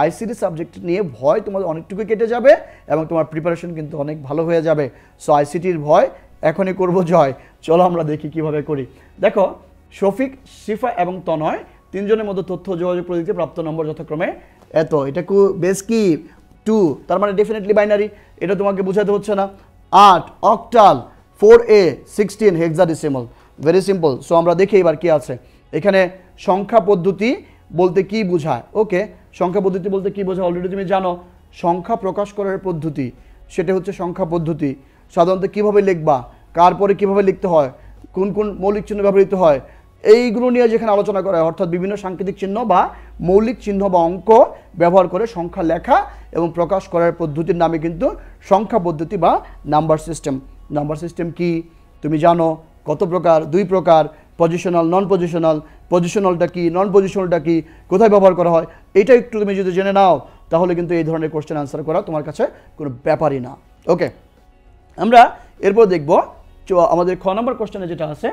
আইসিটি সাবজেক্ট নিয়ে ভয় তোমাদের অনেকটুকু কেটে যাবে এবং তোমার প্রিপারেশন কিন্তু অনেক ভালো হয়ে যাবে। সো আইসিটির ভয় এখনই করব জয়। চলো আমরা দেখি কিভাবে করি। দেখো, শফিক, শিফা এবং তনয় তিনজনের মধ্যে তথ্য যোগাযোগ প্রযুক্তিতে প্রাপ্ত নম্বর যথাক্রমে এত। এটা বেস কি 2, তার মানে ডেফিনেটলি বাইনারি, এটা তোমাকে বোঝাতে হচ্ছে না। 8 octal, 4A 16 hexadecimal. Very simple. So আমরা দেখি এবার কি আছে এখানে। সংখ্যা পদ্ধতি বলতে কি বোঝায়, ওকে, সংখ্যা পদ্ধতি বলতে কি বোঝায় অলরেডি তুমি জানো। সংখ্যা প্রকাশ করার পদ্ধতি, সেটা হচ্ছে সংখ্যা পদ্ধতি। সাধারণত কিভাবে লিখবা, কার পরে কীভাবে লিখতে হয়, কোন কোন মৌলিক চিহ্ন ব্যবহৃত হয়, এইগুলো নিয়ে যেখানে আলোচনা করা হয়। অর্থাৎ বিভিন্ন সাংকেতিক চিহ্ন বা মৌলিক চিহ্ন বা অঙ্ক ব্যবহার করে সংখ্যা লেখা এবং প্রকাশ করার পদ্ধতির নামে কিন্তু সংখ্যা পদ্ধতি বা নাম্বার সিস্টেম। নাম্বার সিস্টেম কি তুমি জানো, কত প্রকার, 2 প্রকার, পজিশনাল, নন পজিশনাল। পজিশনালটা কি, নন পজিশনালটা কি, কোথায় ব্যবহার করা হয়, এটা একটু তুমি যদি জেনে নাও তাহলে কিন্তু এই ধরনের কোশ্চেন আনসার করা তোমার কাছে কোনো ব্যাপারই না। ওকে, আমরা এরপর দেখব আমাদের খ নম্বর কোশ্চেনে যেটা আছে,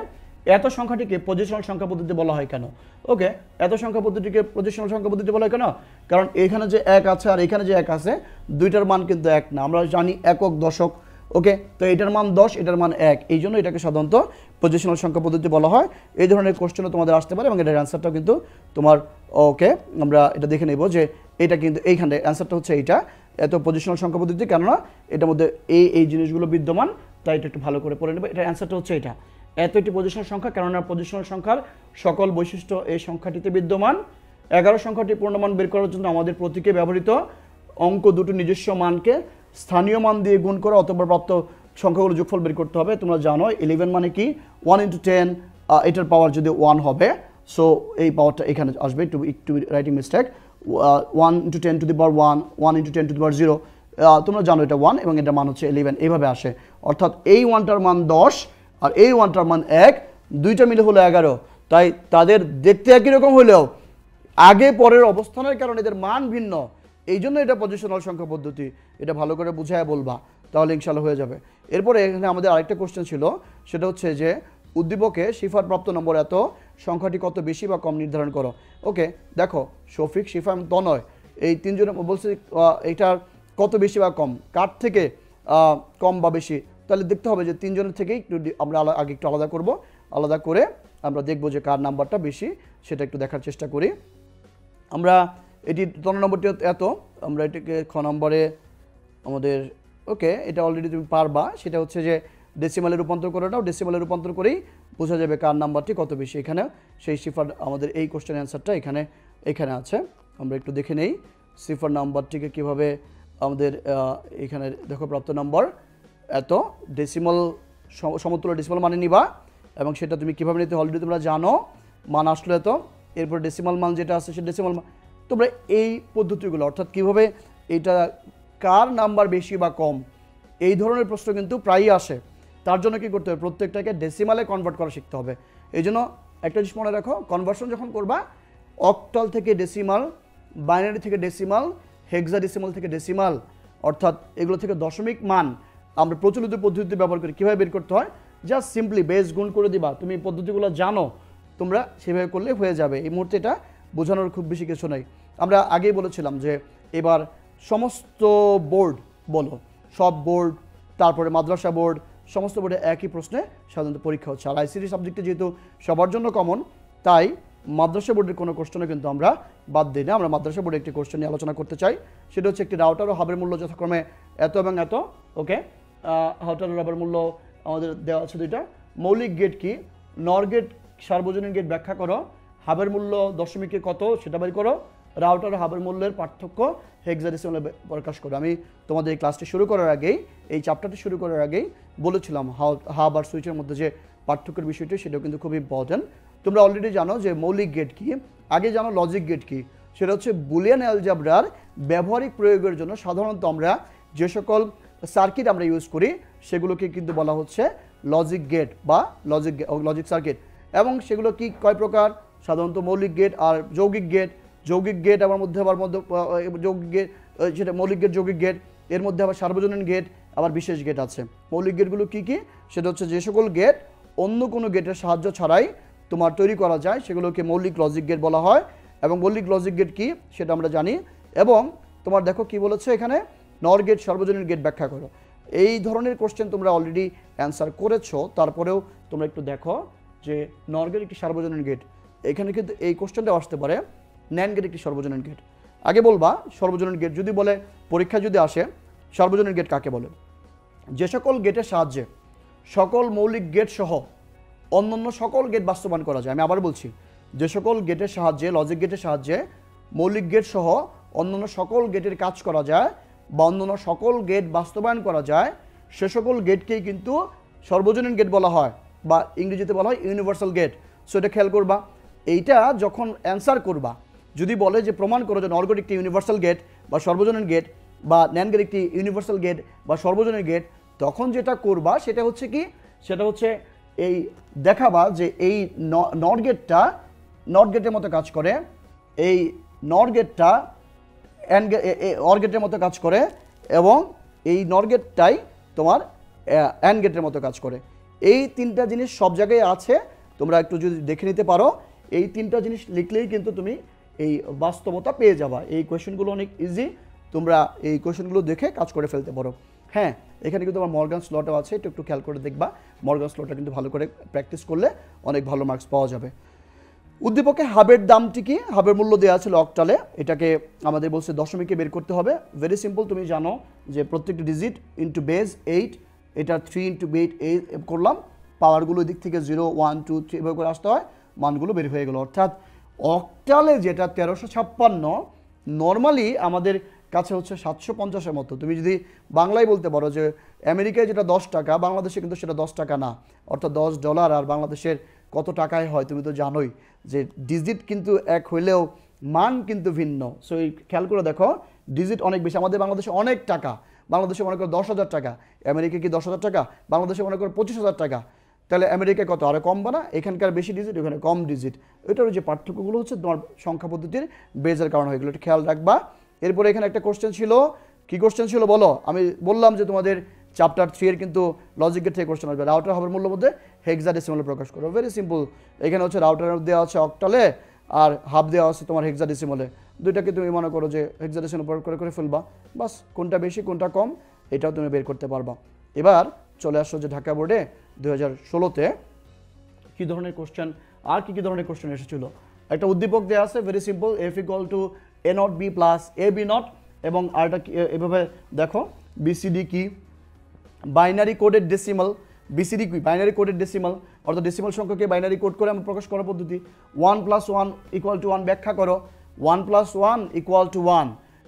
এত সংখ্যাটিকে পজিশনাল সংখ্যা পদ্ধতি বলা হয় কেন? ওকে, এত সংখ্যা পদ্ধতিকে পজিশনাল সংখ্যা পদ্ধতি বলা হয় কেন? কারণ এখানে যে এক আছে আর এখানে যে এক আছে, দুইটার মান কিন্তু এক না। আমরা জানি একক দশক। ওকে, তো এটার মান 10, এটার মান 1, এই জন্য এটাকে সাধারণত পজিশনাল সংখ্যা পদ্ধতি বলা হয়। এই ধরনের কোশ্চেনও তোমাদের আসতে পারে এবং এটার অ্যান্সারটাও কিন্তু তোমার, ওকে আমরা এটা দেখে নেব যে এটা কিন্তু এইখানে অ্যান্সারটা হচ্ছে এইটা, এত পজিশনাল সংখ্যা পদ্ধতি, কেননা এটার মধ্যে এই জিনিসগুলো বিদ্যমান, তাই এটা একটু ভালো করে পড়ে নেবে। এটার অ্যান্সারটা হচ্ছে এটা, এত একটি পজিশনাল সংখ্যা, কেননা পজিশনাল সংখ্যার সকল বৈশিষ্ট্য এই সংখ্যাটিতে বিদ্যমান। 11 সংখ্যাটি পূর্ণমান বের করার জন্য আমাদের প্রতীকে ব্যবহৃত অঙ্ক দুটো নিজস্ব মানকে স্থানীয় মান দিয়ে গুণ করে অথবা প্রাপ্ত সংখ্যাগুলো যোগফল বের করতে হবে। তোমরা জানো 11 মানে কি 1 × 10, এটার পাওয়ার যদি 1 হবে, সো এই পাওয়ারটা এখানে আসবে, একটু writing mistake, 1 × 10 to the power 1, 1 × 10 to the power 0, তোমরা জানো এটা 1 এবং এটার মান হচ্ছে 11, এইভাবে আসে। অর্থাৎ এই 1টার মান 10 আর এই 1টার মান 1, দুইটা মিলে হলো 11। তাই তাদের দেখতে একই রকম হলেও আগে পরের অবস্থানের কারণে এদের মান ভিন্ন, এই জন্য এটা পজিশনাল সংখ্যা পদ্ধতি। এটা ভালো করে বুঝায় বলবা, তাহলে ইনশাল্লাহ হয়ে যাবে। এরপরে এখানে আমাদের আরেকটা কোশ্চেন ছিল, সেটা হচ্ছে যে উদ্দীপকে শিফার প্রাপ্ত নম্বর এত, সংখ্যাটি কত বেশি বা কম নির্ধারণ করো। ওকে, দেখো শফিক, শিফা এবং তনয়, এই তিনজনে বলছে এইটার কত বেশি বা কম, কার থেকে কম বা বেশি, তাহলে দেখতে হবে যে তিনজনের থেকেই একটু আমরা আগে একটু আলাদা করব, আলাদা করে আমরা দেখব যে কার নাম্বারটা বেশি, সেটা একটু দেখার চেষ্টা করি। আমরা এটি 13 নম্বরটি এত, আমরা এটাকে খ নম্বরে আমাদের, ওকে এটা অলরেডি তুমি পারবা, সেটা হচ্ছে যে ডেসিমালে রূপান্তর করে নাও, ডেসিমালে রূপান্তর করেই বোঝা যাবে কার নাম্বারটি কত বেশি। এখানে সেই সিফার আমাদের এই কোশ্চেন অ্যান্সারটা এখানে আছে, আমরা একটু দেখে নেই সিফার নাম্বারটিকে কীভাবে আমাদের এখানে দেখো প্রাপ্ত নম্বর এত, ডেসিমাল সমতুল্য ডেসিমাল মানে নিবা এবং সেটা তুমি কীভাবে নিতে অলরেডি তোমরা জানো, মান আসলো এত, এরপর ডেসিমাল মান যেটা আছে সেটা ডেসিমাল মান, তোমরা এই পদ্ধতিগুলো অর্থাৎ কীভাবে এটা কার নাম্বার বেশি বা কম, এই ধরনের প্রশ্ন কিন্তু প্রায়ই আসে। তার জন্য কী করতে হবে, প্রত্যেকটাকে ডেসিমালে কনভার্ট করা শিখতে হবে। এই জন্য একটা জিনিস মনে রাখো, কনভার্সন যখন করবা অক্টাল থেকে ডেসিমাল, বাইনারি থেকে ডেসিমাল, হেক্সাডেসিমাল থেকে ডেসিমাল, অর্থাৎ এগুলো থেকে দশমিক মান আমরা প্রচলিত পদ্ধতি ব্যবহার করি। কীভাবে বের করতে হয়, জাস্ট সিম্পলি বেস গুণ করে দিবা, তুমি এই পদ্ধতিগুলো জানো, তোমরা সেভাবে করলে হয়ে যাবে। এই মুহূর্তে এটা বোঝানোর খুব বেশি কিছু নেই। আমরা আগেই বলেছিলাম যে এবার সমস্ত বোর্ড বলো, সব বোর্ড, তারপরে মাদ্রাসা বোর্ড, সমস্ত বোর্ডে একই প্রশ্নে সাধারণত পরীক্ষা হচ্ছে। আর আইসিটি সাবজেক্টে যেহেতু সবার জন্য কমন, তাই মাদ্রাসা বোর্ডের কোনো কোশ্চেনে কিন্তু আমরা বাদ দিই না। আমরা মাদ্রাসা বোর্ডে একটি কোশ্চেন নিয়ে আলোচনা করতে চাই, সেটা হচ্ছে একটি রাউটার ও হাবের মূল্য যথাক্রমে এত এবং এত। ওকে, রাউটার ও হাবের মূল্য আমাদের দেওয়া আছে দুইটা। মৌলিক গেট কি, নর গেট, সার্বজনীন গেট ব্যাখ্যা করো, হাবের মূল্য দশমিকে কত সেটা বের করো, রাউটার ও হাবের মূল্যের পার্থক্য হেক্সাডেসিমালে প্রকাশ করো। আমি তোমাদের এই ক্লাসটি শুরু করার আগেই, এই চ্যাপ্টারটি শুরু করার আগেই বলেছিলাম হাব আর সুইচের মধ্যে যে পার্থক্যের বিষয়টি, সেটাও কিন্তু খুব ইম্পর্টেন্ট। তোমরা অলরেডি জানো যে মৌলিক গেট কি, আগে জানো লজিক গেট কি, সেটা হচ্ছে বুলিয়ান অ্যালজেব্রার ব্যবহারিক প্রয়োগের জন্য সাধারণত আমরা যে সকল সার্কিট আমরা ইউজ করি সেগুলোকে কিন্তু বলা হচ্ছে লজিক গেট বা লজিক সার্কিট। এবং সেগুলো কি কয় প্রকার, সাধারণত মৌলিক গেট আর যৌগিক গেট। যৌগিক গেট আবার মধ্যে যৌগিক গেট, সেটা মৌলিক গেট, যৌগিক গেট, এর মধ্যে আবার সার্বজনীন গেট, আবার বিশেষ গেট আছে। মৌলিক গেটগুলো কি কি, সেটা হচ্ছে যে সকল গেট অন্য কোনো গেটের সাহায্য ছাড়াই তোমার তৈরি করা যায় সেগুলোকে মৌলিক লজিক গেট বলা হয়। এবং মৌলিক লজিক গেট কি সেটা আমরা জানি। এবং তোমার দেখো কি বলেছে এখানে, নর গেট, সার্বজনীন গেট ব্যাখ্যা করো। এই ধরনের কোশ্চেন তোমরা অলরেডি অ্যান্সার করেছো, তারপরেও তোমরা একটু দেখো যে নর গেট একটি সার্বজনীন গেট, এখানে কিন্তু এই কোশ্চেনটাও আসতে পারে, ন্যান্ড গেট একটি সর্বজনীন গেট। আগে বলবা সর্বজনীন গেট যদি বলে, পরীক্ষা যদি আসে সর্বজনীন গেট কাকে বলে, যে সকল গেটের সাহায্যে সকল মৌলিক গেট সহ অন্যান্য সকল গেট বাস্তবায়ন করা যায়। আমি আবার বলছি, যে সকল গেটের সাহায্যে, লজিক গেটের সাহায্যে মৌলিক গেট সহ অন্যান্য সকল গেটের কাজ করা যায় বা অন্যান্য সকল গেট বাস্তবায়ন করা যায়, সে সকল গেটকেই কিন্তু সর্বজনীন গেট বলা হয় বা ইংরেজিতে বলা হয় ইউনিভার্সাল গেট। সো এটা খেয়াল করবা, এইটা যখন অ্যান্সার করবা, যদি বলে যে প্রমাণ করো যে নর গেট একটি ইউনিভার্সাল গেট বা সর্বজনীন গেট বা ন্যান্ড গেট একটি ইউনিভার্সাল গেট বা সর্বজনীন গেট, তখন যেটা করবা সেটা হচ্ছে কি, সেটা হচ্ছে এই দেখাবা যে এই নট গেটের মতো কাজ করে, এই নট গেটটা অর গেটের মতো কাজ করে এবং এই নর গেটটাই তোমার অ্যান্ড গেটের মতো কাজ করে। এই তিনটা জিনিস সব জায়গায় আছে তোমরা একটু যদি দেখে নিতে পারো এই 3টা জিনিস লিখলেই কিন্তু তুমি এই বাস্তবতা পেয়ে যাবা। এই কোয়েশ্চেনগুলো অনেক ইজি, তোমরা এই কোয়েশ্চেনগুলো দেখে কাজ করে ফেলতে পারো। হ্যাঁ, এখানে কিন্তু আমার মর্গানস লটাও আছে, একটু খেয়াল করে দেখবা। মর্গানস লটা কিন্তু ভালো করে প্র্যাকটিস করলে অনেক ভালো মার্কস পাওয়া যাবে। উদ্দীপকে হাবের দামটি কি? হাবের মূল্য দেওয়া আছে অক্টালে, এটাকে আমাদের বলছে দশমিকে বের করতে হবে। ভেরি সিম্পল, তুমি জানো যে প্রত্যেকটি ডিজিট ইন্টু বেজ 8, এটা 3 ইন্টু 8 করলাম, পাওয়ারগুলো দিক থেকে 0 1 2 3 এভাবে করে আসতে হয়, মানগুলো বের হয়ে গেল। অর্থাৎ অক্টালে যেটা 1356 নর্মালি আমাদের কাছে হচ্ছে 750-এর মতো। তুমি যদি বাংলায় বলতে পারো যে আমেরিকায় যেটা 10 টাকা, বাংলাদেশে কিন্তু সেটা 10 টাকা না, অর্থাৎ $10 আর বাংলাদেশের কত টাকায় হয় তুমি তো জানোই যে ডিজিট কিন্তু এক হইলেও মান কিন্তু ভিন্ন। সো এই খেয়াল করে দেখো ডিজিট অনেক বেশি, আমাদের বাংলাদেশে অনেক টাকা, বাংলাদেশে মনে করো 10,000 টাকা, আমেরিকা কি 10,000 টাকা, বাংলাদেশে মনে করো 25,000 টাকা, তাহলে আমেরিকায় কত আরও কম বানা, এখানকার বেশি ডিজিট ওখানে কম ডিজিট। এটার যে পার্থক্যগুলো হচ্ছে তোমার সংখ্যা পদ্ধতির বেজের কারণে হয়ে গেলো, এটা খেয়াল রাখবা। এরপরে এখানে একটা কোশ্চেন ছিল, কি কোশ্চেন ছিল বলো? আমি বললাম যে তোমাদের চ্যাপ্টার 3 এর কিন্তু লজিকের থেকে কোশ্চেন আসবে। রাউটার হাবের মূল্য মধ্যে হেক্সাডেসিমালে প্রকাশ করো। ভেরি সিম্পল, এখানে হচ্ছে রাউটার দেওয়া আছে অক্টালে আর হাব দেওয়া আছে তোমার হেক্সাডেসিমালে, দুইটাকে তুমি মনে করো যে হেক্সাডেসিমালে প্রয়োগ করে ফেলবা, বাস কোনটা বেশি কোনটা কম এটাও তুমি বের করতে পারবা। এবার চলে আসছো যে ঢাকা বোর্ডে 2016-তে কী ধরনের কোশ্চেন আর কী ধরনের কোশ্চেন এসেছিল। একটা উদ্দীপক দেওয়া আছে, very simple, F equal to A not B plus A B not, এবং আরটা এভাবে দেখো বিসিডি কি, বাইনারি কোডেড ডেসিমাল, বিসিডি কি বাইনারি কোডেড ডেসিমাল, অর্থাৎ ডেসিমাল সংখ্যাকে বাইনারি কোড করে আমরা প্রকাশ করার পদ্ধতি। 1 + 1 = 1 ব্যাখ্যা করো, 1 + 1 = 1,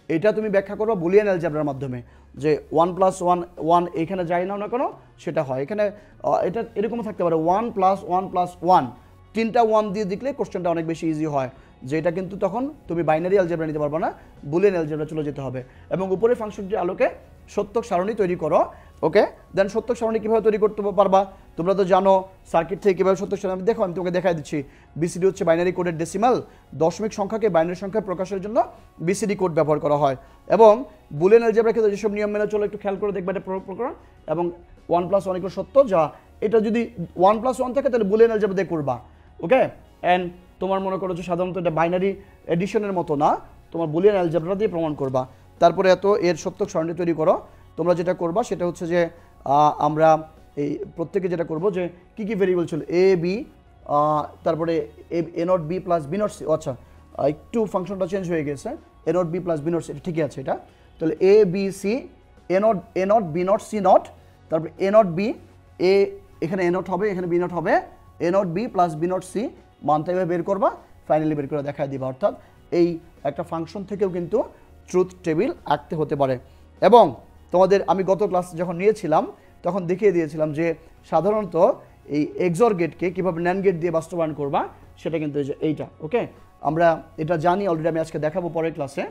এটা তুমি ব্যাখ্যা করো বুলিয়ান অ্যালজেব্রার মাধ্যমে, যে 1 + 1 1 এখানে যাই নাও না কেন সেটা হয়। এখানে এটা এরকম থাকতে পারে 1 + 1 + 1, 3টা 1 দিয়ে দেখলে কোশ্চেনটা অনেক বেশি ইজি হয়, যে এটা কিন্তু তখন তুমি বাইনারি অ্যালজেব্রা নিতে পারবে না, বুলিয়ান অ্যালজেব্রা চলে যেতে হবে। এবং উপরে ফাংশনটির আলোকে সত্যক সারণী তৈরি করো। ওকে, দেন সত্যক সারণী কীভাবে তৈরি করতে পারবা? তোমরা তো জানো সার্কিট থেকে কীভাবে সত্যক সারণী, দেখো আমি তোমাকে দেখাই দিচ্ছি। বিসিডি হচ্ছে বাইনারি কোডের ডেসিমাল, দশমিক সংখ্যাকে বাইনারি সংখ্যায় প্রকাশের জন্য বিসিডি কোড ব্যবহার করা হয়। এবং বুলিয়ান অ্যালজেব্রার ক্ষেত্রে যেসব নিয়ম মেনে চলে একটু খেয়াল করে দেখবে এটা প্রকরণ। এবং 1 + 1 = সত্য, যা এটা যদি 1 + 1 থাকে তাহলে বুলিয়ান অ্যালজেব্রা দিয়ে করবা। ওকে, অ্যান্ড তোমার মনে করো যে সাধারণত এটা বাইনারি এডিশনের মতো না, তোমার বুলিয়ান অ্যালজেব্রা দিয়ে প্রমাণ করবা। তারপরে এর সত্যক সারণী তৈরি করো। তোমরা যেটা করবা সেটা হচ্ছে যে আমরা এই প্রত্যেকে যেটা করব যে কী কী ভেরিয়েবল ছিল, এ বি, তারপরে A not B plus B not C, আচ্ছা একটু ফাংশনটা চেঞ্জ হয়ে গেছে, A not B plus B not C, এটা ঠিকই আছে এটা। তাহলে A B C, A not B not C not, তারপরে এ নট বি, এখানে এ নট হবে, এখানে বি নট হবে, A not B plus B not C, মানটা এভাবে বের করবা, ফাইনালি বের করে দেখায় দিবা। অর্থাৎ এই একটা ফাংশন থেকেও কিন্তু ট্রুথ টেবিল আঁকতে হতে পারে। এবং তোমাদের আমি গত ক্লাস যখন নিয়েছিলাম তখন দেখিয়ে দিয়েছিলাম যে সাধারণত এই এক্সর গেটকে কীভাবে ন্যান্ড গেট দিয়ে বাস্তবায়ন করবা, সেটা কিন্তু এইটা। ওকে, আমরা এটা জানি অলরেডি, আমি আজকে দেখাবো পরের ক্লাসে,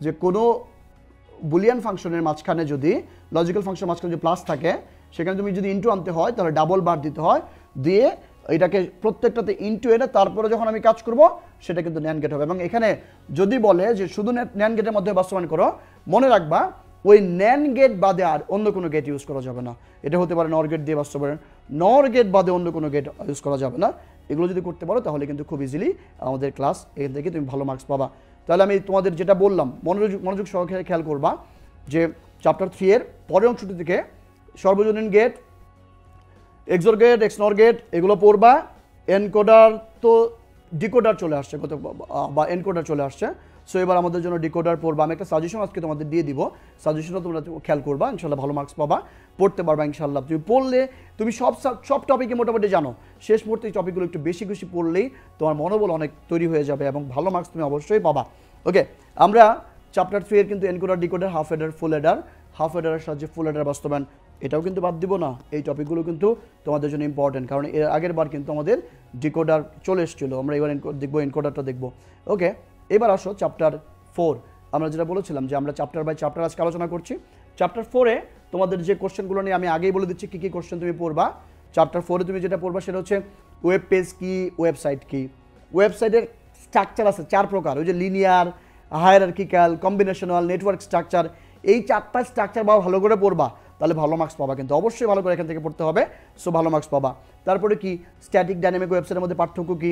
যে কোনো বুলিয়ান ফাংশনের মাঝখানে যদি লজিক্যাল ফাংশনের মাঝখানে যদি প্লাস থাকে, সেখানে তুমি যদি ইন্টু আনতে হয় তাহলে ডাবল বার দিতে হয়, দিয়ে এটাকে প্রত্যেকটাতে ইন্টু এনে তারপরে যখন আমি কাজ করব সেটা কিন্তু ন্যান্ড গেট হবে। এবং এখানে যদি বলে যে শুধু ন্যান্ড গেটের মধ্যে বাস্তবায়ন করো, মনে রাখবা ওই ন্যান্ড গেট বাদে আর অন্য কোনো গেট ইউজ করা যাবে না। এটা হতে পারে নর গেট দিয়ে বাস্তবায়ন, নর গেট বাদে অন্য কোনো গেট ইউজ করা যাবে না। এগুলো যদি করতে পারো তাহলে কিন্তু খুব ইজিলি আমাদের ক্লাস এখান থেকে তুমি ভালো মার্কস পাবা। তাহলে আমি তোমাদের যেটা বললাম মনোযোগ সহকারে খেয়াল করবা যে চ্যাপ্টার 3 এর পরের অংশটি থেকে সর্বজনীন gate, XOR gate, XNOR gate এগুলো পড়বা। এনকোডার তো ডিকোডার চলে আসছে বা এনকোডার চলে আসছে, সো এবার আমাদের জন্য ডিকোডার পড়বা। আমি একটা সাজেশন আজকে তোমাদের দিয়ে দিব, সাজেশনও তোমরা খেয়াল করবা, ইনশাল্লাহ ভালো মার্কস পাবা, পড়তে পারবা ইনশাল্লাহ। তুমি পড়লে তুমি সব টপিকে মোটামুটি জানো, শেষ মুহূর্তে এই টপিকগুলো একটু বেশি বেশি পড়লেই তোমার মনোবল অনেক তৈরি হয়ে যাবে এবং ভালো মার্কস তুমি অবশ্যই পাবা। ওকে, আমরা চ্যাপ্টার 3 এর কিন্তু এনকোডার, ডিকোডার, হাফ এডার, ফুল এডার, হাফ এডারের সাহায্যে ফুল এডার বাস্তবায়ন, এটাও কিন্তু বাদ দিব না। এই টপিকগুলো কিন্তু তোমাদের জন্য ইম্পর্টেন্ট, কারণ এর আগের বার কিন্তু আমাদের ডিকোডার চলে এসেছিল, আমরা এবার দেখবো এনকোডারটা দেখবো। ওকে, এবার আসো চ্যাপ্টার 4। আমরা যেটা বলেছিলাম যে আমরা চ্যাপ্টার বাই চ্যাপ্টার আজকে আলোচনা করছি। চ্যাপ্টার 4-এ তোমাদের যে কোশ্চেনগুলো নিয়ে আমি আগেই বলে দিচ্ছি কী কী কোশ্চেন তুমি পড়বা। চ্যাপ্টার 4-এ তুমি যেটা পড়বা সেটা হচ্ছে ওয়েব পেজ কি, ওয়েবসাইট কি। ওয়েবসাইটের স্ট্রাকচার আছে 4 প্রকার, ওই যে linear, hierarchical, combinational, network structure. এই 4টা স্ট্রাকচার বা ভালো করে পড়বা, তাহলে ভালো মার্কস পাবা, কিন্তু অবশ্যই ভালো করে এখান থেকে পড়তে হবে, সো ভালো মার্কস পাবা। তারপরে কি স্ট্যাটিক ডাইনামিক ওয়েবসাইটের মধ্যে পার্থক্য কি,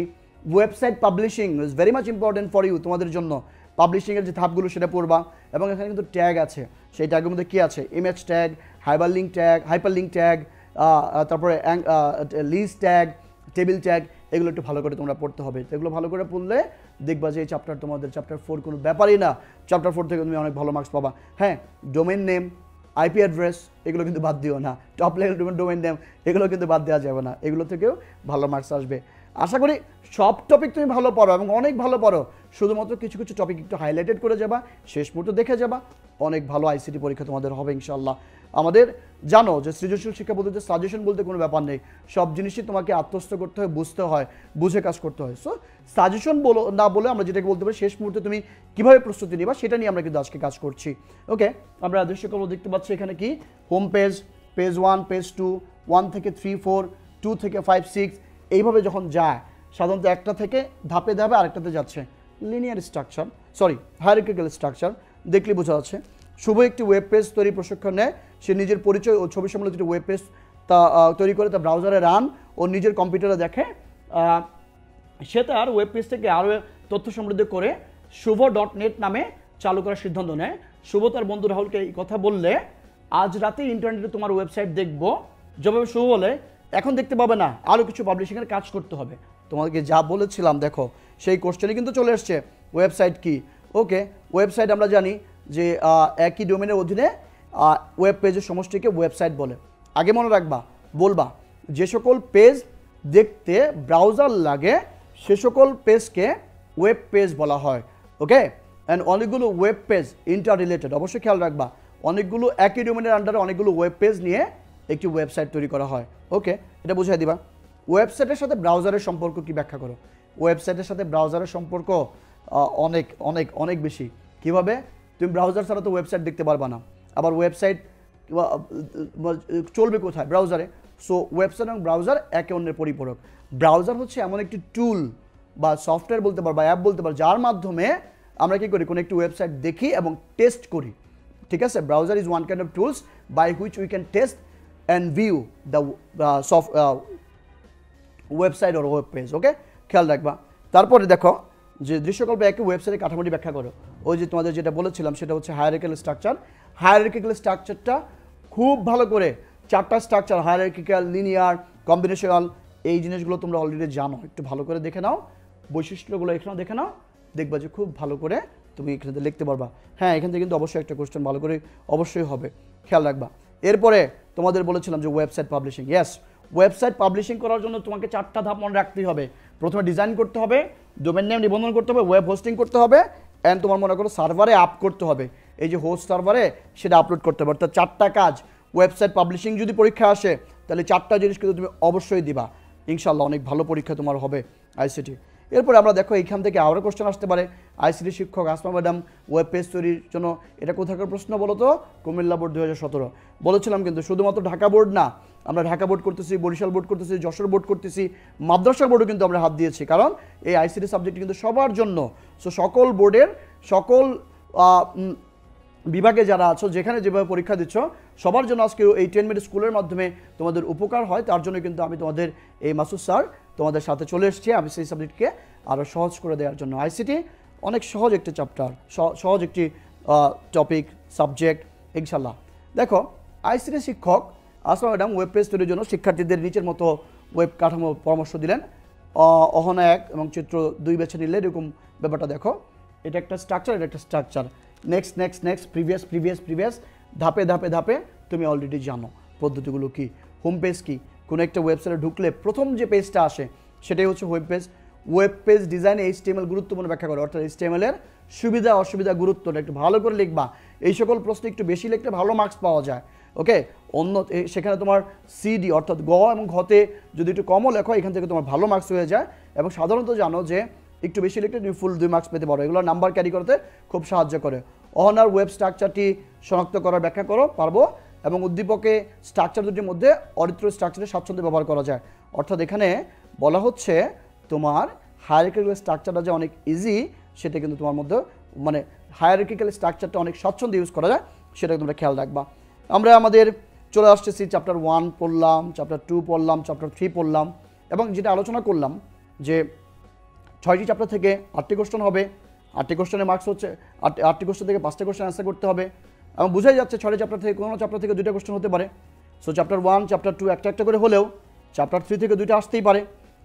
website publishing is very much important for you, তোমাদের জন্য পাবলিশিংয়ের যে ধাপগুলো সেটা পড়বা, এবং এখানে কিন্তু ট্যাগ আছে, সেই ট্যাগের মধ্যে কী আছে, ইমেজ ট্যাগ, হাইপারলিঙ্ক ট্যাগ, তারপরে লিস্ট ট্যাগ, টেবিল ট্যাগ, এগুলো একটু ভালো করে তোমরা পড়তে হবে। এগুলো ভালো করে পড়লে দেখবা যে এই চ্যাপ্টার তোমাদের চ্যাপ্টার 4 কোনো ব্যাপারই না, চ্যাপ্টার 4 থেকে তুমি অনেক ভালো মার্কস পাবা। হ্যাঁ, ডোমেন নেম, আইপি অ্যাড্রেস এগুলো কিন্তু বাদ দিও না, টপ লেভেল ডোমেন নেম এগুলো কিন্তু বাদ দেওয়া যাবে না, এগুলো থেকেও ভালো মার্কস আসবে। আশা করি সব টপিক তুমি ভালো পড়ো এবং অনেক ভালো পড়ো, শুধুমাত্র কিছু কিছু টপিক একটু হাইলাইটেড করে যাবা, শেষ মুহূর্তে দেখে যাবা, অনেক ভালো আইসিটি পরীক্ষা তোমাদের হবে ইনশাআল্লাহ। আমাদের জানো যে সৃজনশীল শিক্ষা পদ্ধতিতে সাজেশন বলতে কোনো ব্যাপার নেই, সব জিনিসই তোমাকে আত্মস্থ করতে হয়, বুঝতে হয়, বুঝে কাজ করতে হয়। সো সাজেশন না বলে আমরা যেটাকে বলতে পারি শেষ মুহূর্তে তুমি কীভাবে প্রস্তুতি নিবা সেটা নিয়ে আমরা কিন্তু আজকে কাজ করছি। ওকে, আমরা দৃশ্যকল্প দেখতে পাচ্ছি এখানে কি হোম পেজ, পেজ 1, পেজ 2, 1 থেকে 3, 4, 2 থেকে 5, 6 এইভাবে যখন যায়, সাধারণত একটা থেকে ধাপে ধাপে আরেকটাতে যাচ্ছে, linear structure, sorry hierarchical structure দেখলে বোঝা যাচ্ছে। শুভ একটি ওয়েব পেজ তৈরি প্রশিক্ষণ নেয়, সে নিজের পরিচয় ও ছবি সম্বলিত একটি ওয়েব পেজ তৈরি করে তা ব্রাউজারে রান ও নিজের কম্পিউটারে দেখে, সে তার ওয়েব পেজ থেকে আরও তথ্য সমৃদ্ধ করে শুভ.net নামে চালু করার সিদ্ধান্ত নেয়। শুভ তার বন্ধু রাহুলকে এই কথা বললে, আজ রাতে ইন্টারনেটে তোমার ওয়েবসাইট দেখবো। যেভাবে শুভ বলে, এখন দেখতে পাবে না, আরও কিছু পাবলিশিংয়ের কাজ করতে হবে। তোমাদেরকে যা বলেছিলাম দেখো, সেই কোশ্চেনে কিন্তু চলে এসছে ওয়েবসাইট কি। ওকে, ওয়েবসাইট আমরা জানি যে একই ডোমেনের অধীনে ওয়েব পেজের সমষ্টিকে ওয়েবসাইট বলে। আগে মনে রাখবা, বলবা যে সকল পেজ দেখতে ব্রাউজার লাগে সে সকল পেজকে ওয়েব পেজ বলা হয়। ওকে, অ্যান্ড অনেকগুলো ওয়েব পেজ ইন্টার রিলেটেড, অবশ্যই খেয়াল রাখবা, অনেকগুলো একই ডোমেনের আন্ডারে অনেকগুলো ওয়েব পেজ নিয়ে একটি ওয়েবসাইট তৈরি করা হয়। ওকে, এটা বুঝিয়ে দিবা। ওয়েবসাইটের সাথে ব্রাউজারের সম্পর্ক কি ব্যাখ্যা করো। ওয়েবসাইটের সাথে ব্রাউজারের সম্পর্ক অনেক অনেক অনেক বেশি। কিভাবে? তুমি ব্রাউজার ছাড়া তো ওয়েবসাইট দেখতে পারবা না, আবার ওয়েবসাইট চলবে কোথায়? ব্রাউজারে। সো ওয়েবসাইট এবং ব্রাউজার একে অন্যের পরিপূরক। ব্রাউজার হচ্ছে এমন একটি টুল বা সফটওয়্যার বলতে পারো বা অ্যাপ বলতে পারো, যার মাধ্যমে আমরা কী করি, কোনো একটি ওয়েবসাইট দেখি এবং টেস্ট করি। ঠিক আছে, browser is one kind of tools by which we can test and view the website or web page. Okay, খেয়াল রাখবা। তারপরে দেখো যে দৃশ্যকল্পে একই ওয়েবসাইটের কাঠামোটি ব্যাখ্যা করো। ওই যে তোমাদের যেটা বলেছিলাম সেটা হচ্ছে হায়ারার্কিক্যাল স্ট্রাকচার। হায়ারার্কিক্যাল স্ট্রাকচারটা খুব ভালো করে, 4টা স্ট্রাকচার, হায়ারার্কিক্যাল, লিনিয়ার, কম্বিনেশনাল, এই জিনিসগুলো তোমরা অলরেডি জানো, একটু ভালো করে দেখে নাও, বৈশিষ্ট্যগুলো এখানেও দেখে নাও, দেখবা যে খুব ভালো করে তুমি এখানে লিখতে পারবা। হ্যাঁ, এখান থেকে কিন্তু অবশ্যই একটা কোশ্চেন ভালো করে অবশ্যই হবে, খেয়াল রাখবা। এরপরে তোমাদের বলেছিলাম যে website publishing. Yes, website publishing করার জন্য তোমাকে 4টা ধাপ মনে রাখতেই হবে। প্রথমে ডিজাইন করতে হবে, ডোমেন নেম নিবন্ধন করতে হবে, ওয়েব হোস্টিং করতে হবে, অ্যান্ড তোমার মনে করো সার্ভারে আপ করতে হবে, এই যে হোস্ট সার্ভারে সেটা আপলোড করতে হবে। অর্থাৎ 4টা কাজ। ওয়েবসাইট পাবলিশিং যদি পরীক্ষা আসে তাহলে 4টা জিনিস কিন্তু তুমি অবশ্যই দিবা, ইনশাল্লাহ অনেক ভালো পরীক্ষা তোমার হবে আইসিটি। এরপরে আমরা দেখো এইখান থেকে আরও কোশ্চেন আসতে পারে। আইসিটি শিক্ষক আসমা ম্যাডাম ওয়েব পেজ তৈরির জন্য, এটা কোথাকার প্রশ্ন বলো তো? কুমিল্লা বোর্ড 2017 বলেছিলাম, কিন্তু শুধুমাত্র ঢাকা বোর্ড না, আমরা ঢাকা বোর্ড করতেছি, বরিশাল বোর্ড করতেছি, যশোর বোর্ড করতেছি, মাদ্রাসা বোর্ডও কিন্তু আমরা হাত দিয়েছি, কারণ এই আইসিটি সাবজেক্ট কিন্তু সবার জন্য। সো সকল বোর্ডের সকল বিভাগে যারা আছো, যেখানে যেভাবে পরীক্ষা দিচ্ছ, সবার জন্য আজকে এই 10 মিনিট স্কুলের মাধ্যমে তোমাদের উপকার হয়, তার জন্য কিন্তু আমি তোমাদের এই মাসুদ স্যার তোমাদের সাথে চলে এসেছি, আমি সেই সাবজেক্টকে আরও সহজ করে দেওয়ার জন্য। আইসিটি অনেক সহজ একটি চ্যাপ্টার, সহজ একটি টপিক, সাবজেক্ট, ইনশাল্লাহ। দেখো, আইসিটি শিক্ষক আসমা ম্যাডাম ওয়েব পেজ তৈরির জন্য শিক্ষার্থীদের নিচের মতো ওয়েব কাঠামো পরামর্শ দিলেন। অহনা 1 এবং চিত্র 2 বেছে নিলে এরকম ব্যাপারটা দেখো, এটা একটা স্ট্রাকচার, এটা একটা structure, next next next, previous previous previous, ধাপে ধাপে ধাপে তুমি অলরেডি জানো পদ্ধতিগুলো কি। হোম পেজ কি? কোনো একটা ওয়েবসাইটে ঢুকলে প্রথম যে পেজটা আসে সেটাই হচ্ছে ওয়েব পেজ। ওয়েব পেজ ডিজাইনে HTML গুরুত্বপূর্ণ ব্যাখ্যা করে, অর্থাৎ HTML এর সুবিধা অসুবিধা গুরুত্বটা একটু ভালো করে লিখবা। এই সকল প্রশ্ন একটু বেশি লিখলে ভালো মার্কস পাওয়া যায়। ওকে, অন্য সেখানে তোমার CD অর্থাৎ গ এবং ঘতে যদি একটু কমও লেখো, এখান থেকে তোমার ভালো মার্কস হয়ে যায়। এবং সাধারণত জানো যে একটু বেশি লিখলে তুমি ফুল 2 মার্কস পেতে পারো, এগুলো নাম্বার ক্যারি করতে খুব সাহায্য করে। অহনার ওয়েব স্ট্রাকচারটি শনাক্ত করার ব্যাখ্যা করো, পারবো। এবং উদ্দীপকে স্ট্রাকচার দুটির মধ্যে অরিত্র স্ট্রাকচারের স্বাচ্ছন্দ্য ব্যবহার করা যায়। অর্থাৎ এখানে বলা হচ্ছে তোমার হায়ারার্কিক্যাল স্ট্রাকচারটা যে অনেক ইজি, সেটা কিন্তু তোমার মধ্যে মানে হায়ারার্কিক্যাল স্ট্রাকচারটা অনেক স্বাচ্ছন্দ্য ইউজ করা যায়, সেটা তোমরা খেয়াল রাখবা। আমরা আমাদের চলে আসতেছি চ্যাপ্টার 1 পড়লাম, চ্যাপ্টার 2 পড়লাম, চ্যাপ্টার 3 পড়লাম, এবং যেটা আলোচনা করলাম যে 6টি চ্যাপ্টার থেকে 8টি কোশ্চেন হবে, 8টি কোশ্চেনের মার্কস হচ্ছে 8টি কোশ্চেন থেকে 5টা কোশ্চেন অ্যান্সার করতে হবে, এবং বোঝাই যাচ্ছে 6টি চ্যাপ্টার থেকে কোনো চ্যাপ্টার থেকে 2টা কোশ্চেন হতে পারে। সো চ্যাপ্টার 1 চ্যাপ্টার 2 একটা একটা করে হলেও চ্যাপ্টার 3 থেকে 2টা আসতেই পারে,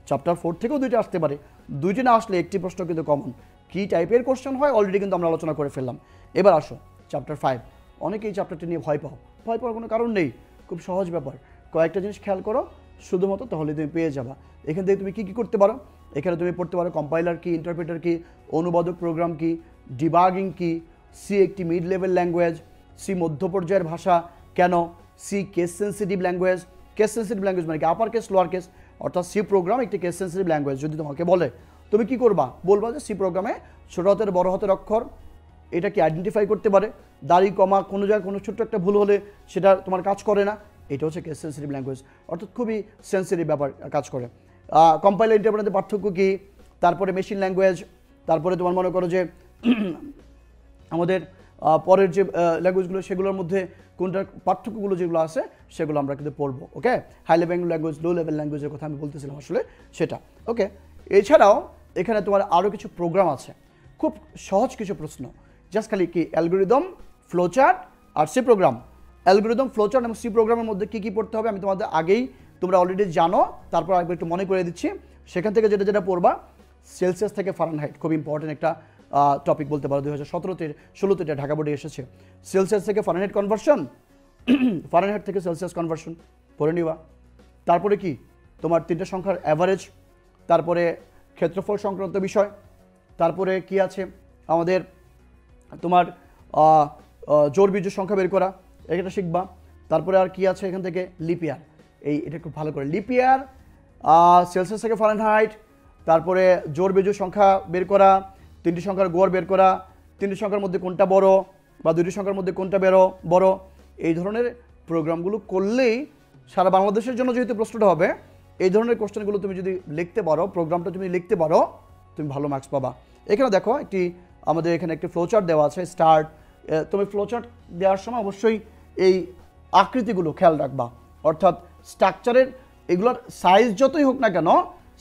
চ্যাপ্টার 4 থেকেও 2টা আসতে পারে। 2টি না আসলে একটি প্রশ্ন কিন্তু কমন। কী টাইপের কোশ্চেন হয় অলরেডি কিন্তু আমরা আলোচনা করে ফেললাম। এবার আসো চ্যাপ্টার 5। অনেকেই চ্যাপ্টারটি নিয়ে ভয় পাওয়ার কোনো কারণ নেই, খুব সহজ ব্যাপার। কয়েকটা জিনিস খেয়াল করো শুধুমাত্র, তাহলে তুমি পেয়ে যাবা। এখান থেকে তুমি কী করতে পারো, এখানে তুমি পড়তে পারো কম্পাইলার কি, ইন্টারপ্রেটার কি, অনুবাদক প্রোগ্রাম কি, ডিবাগিং কি, সি একটি মিড লেভেল ল্যাঙ্গুয়েজ, সি মধ্য পর্যায়ের ভাষা কেন, C case sensitive language. Case sensitive language মানে কি আপার কেস লোয়ার কেস, অর্থাৎ সি প্রোগ্রাম একটি কেস সেন্সিটিভ ল্যাঙ্গুয়েজ। যদি তোমাকে বলে তুমি কি করবা, বলবা যে সি প্রোগ্রামে ছোট হাতের বড় হাতের অক্ষর এটা কি আইডেন্টিফাই করতে পারে, দাড়ি কমা কোনো জায়গায় কোনো ছোট্ট একটা ভুল হলে সেটা তোমার কাজ করে না, এটা হচ্ছে কেস সেন্সিটিভ ল্যাঙ্গুয়েজ, অর্থাৎ খুবই সেন্সিটিভ ব্যাপার কাজ করে। কম্পাইলার ইন্টারপ্রেটারের পার্থক্য কী, তারপরে মেশিন ল্যাঙ্গুয়েজ, তারপরে তোমার মনে করো যে আমাদের পরের যে ল্যাঙ্গুয়েজগুলো সেগুলোর মধ্যে কোনটার পার্থক্যগুলো যেগুলো আছে সেগুলো আমরা কিন্তু পড়বো। Okay, high level language, low level ল্যাঙ্গুয়েজের কথা আমি বলতেছিলাম আসলে সেটা। ওকে, এছাড়াও এখানে তোমার আরও কিছু প্রোগ্রাম আছে, খুব সহজ কিছু প্রশ্ন, জাস্ট খালি কি অ্যালগরিদম, ফ্লোচার্ট আর সি প্রোগ্রাম। অ্যালগরিদম, ফ্লোচার্ট এবং সি প্রোগ্রামের মধ্যে কী কী পড়তে হবে আমি তোমাদের আগেই তোমরা অলরেডি জানো, তারপর একবার একটু মনে করে দিচ্ছি। সেখান থেকে যেটা যেটা পড়বা, সেলসিয়াস থেকে ফারেনহাইট, খুব ইম্পর্টেন্ট একটা টপিক বলতে পারো, 2017-16 এটা ঢাকা বোর্ডে এসেছে। সেলসিয়াস থেকে ফারেনহাইট কনভার্সন, ফারেনহাইট থেকে সেলসিয়াস কনভার্সন পড়ে নিবা। তারপরে কি তোমার 3টে সংখ্যার অ্যাভারেজ, তারপরে ক্ষেত্রফল সংক্রান্ত বিষয়, তারপরে কি আছে আমাদের তোমার জোড় বিজোড় সংখ্যা বের করা, এটা শিখবা। তারপরে আর কি আছে এখান থেকে, লিপিয়ার, এটা খুব ভালো করে লিপিয়ার, সেলসিয়াস থেকে ফারেনহাইট, তারপরে জোড় বিজোড় সংখ্যা বের করা, 3টি সংখ্যার গড় বের করা, 3টি সংখ্যার মধ্যে কোনটা বড় বা 2টি সংখ্যার মধ্যে কোনটা বড়, এই ধরনের প্রোগ্রামগুলো করলেই সারা বাংলাদেশের জন্য যেহেতু প্রশ্নটা হবে, এই ধরনের কোশ্চেনগুলো তুমি যদি লিখতে পারো, প্রোগ্রামটা তুমি লিখতে পারো, তুমি ভালো মার্কস পাবা। এখানে দেখো আমাদের এখানে একটি ফ্লোচার্ট দেওয়া আছে, স্টার্ট। তুমি ফ্লোচার্ট দেওয়ার সময় অবশ্যই এই আকৃতিগুলো খেয়াল রাখবা, অর্থাৎ স্ট্রাকচারের এগুলোর সাইজ যতই হোক না কেন,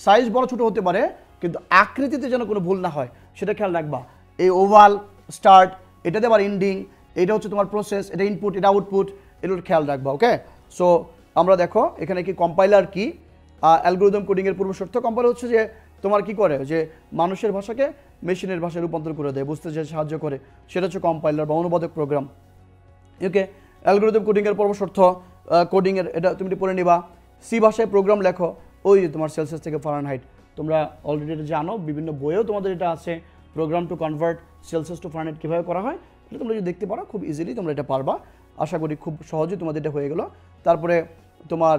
সাইজ বড় ছোটো হতে পারে, কিন্তু আকৃতিতে যেন কোনো ভুল না হয় সেটা খেয়াল রাখবা। এই ওভাল, স্টার্ট, এটাতে আবার এন্ডিং, এটা হচ্ছে তোমার প্রসেস, এটা ইনপুট, এটা আউটপুট, এগুলোর খেয়াল রাখবা। ওকে, সো আমরা দেখো এখানে কি কম্পাইলার কি, অ্যালগরিদম কোডিংয়ের পূর্বশর্ত। কম্পাইলার হচ্ছে যে তোমার কি করে, যে মানুষের ভাষাকে মেশিনের ভাষায় রূপান্তর করে দেয়, বুঝতে যে সাহায্য করে, সেটা হচ্ছে কম্পাইলার বা অনুবাদক প্রোগ্রাম। ওকে, অ্যালগরিদম কোডিংয়ের পূর্বশর্ত, কোডিংয়ের এটা তুমি পড়ে নিবা। সি ভাষায় প্রোগ্রাম লেখো, ওই যে তোমার সেলসিয়াস থেকে ফারেনহাইট, তোমরা অলরেডি এটা জানো, বিভিন্ন বইয়েও তোমাদের এটা আছে, program to convert Celsius to Fahrenheit কীভাবে করা হয়, এটা তোমরা যদি দেখতে পারো খুব ইজিলি তোমরা এটা পারবা। আশা করি খুব সহজেই তোমাদের এটা হয়ে গেল। তারপরে তোমার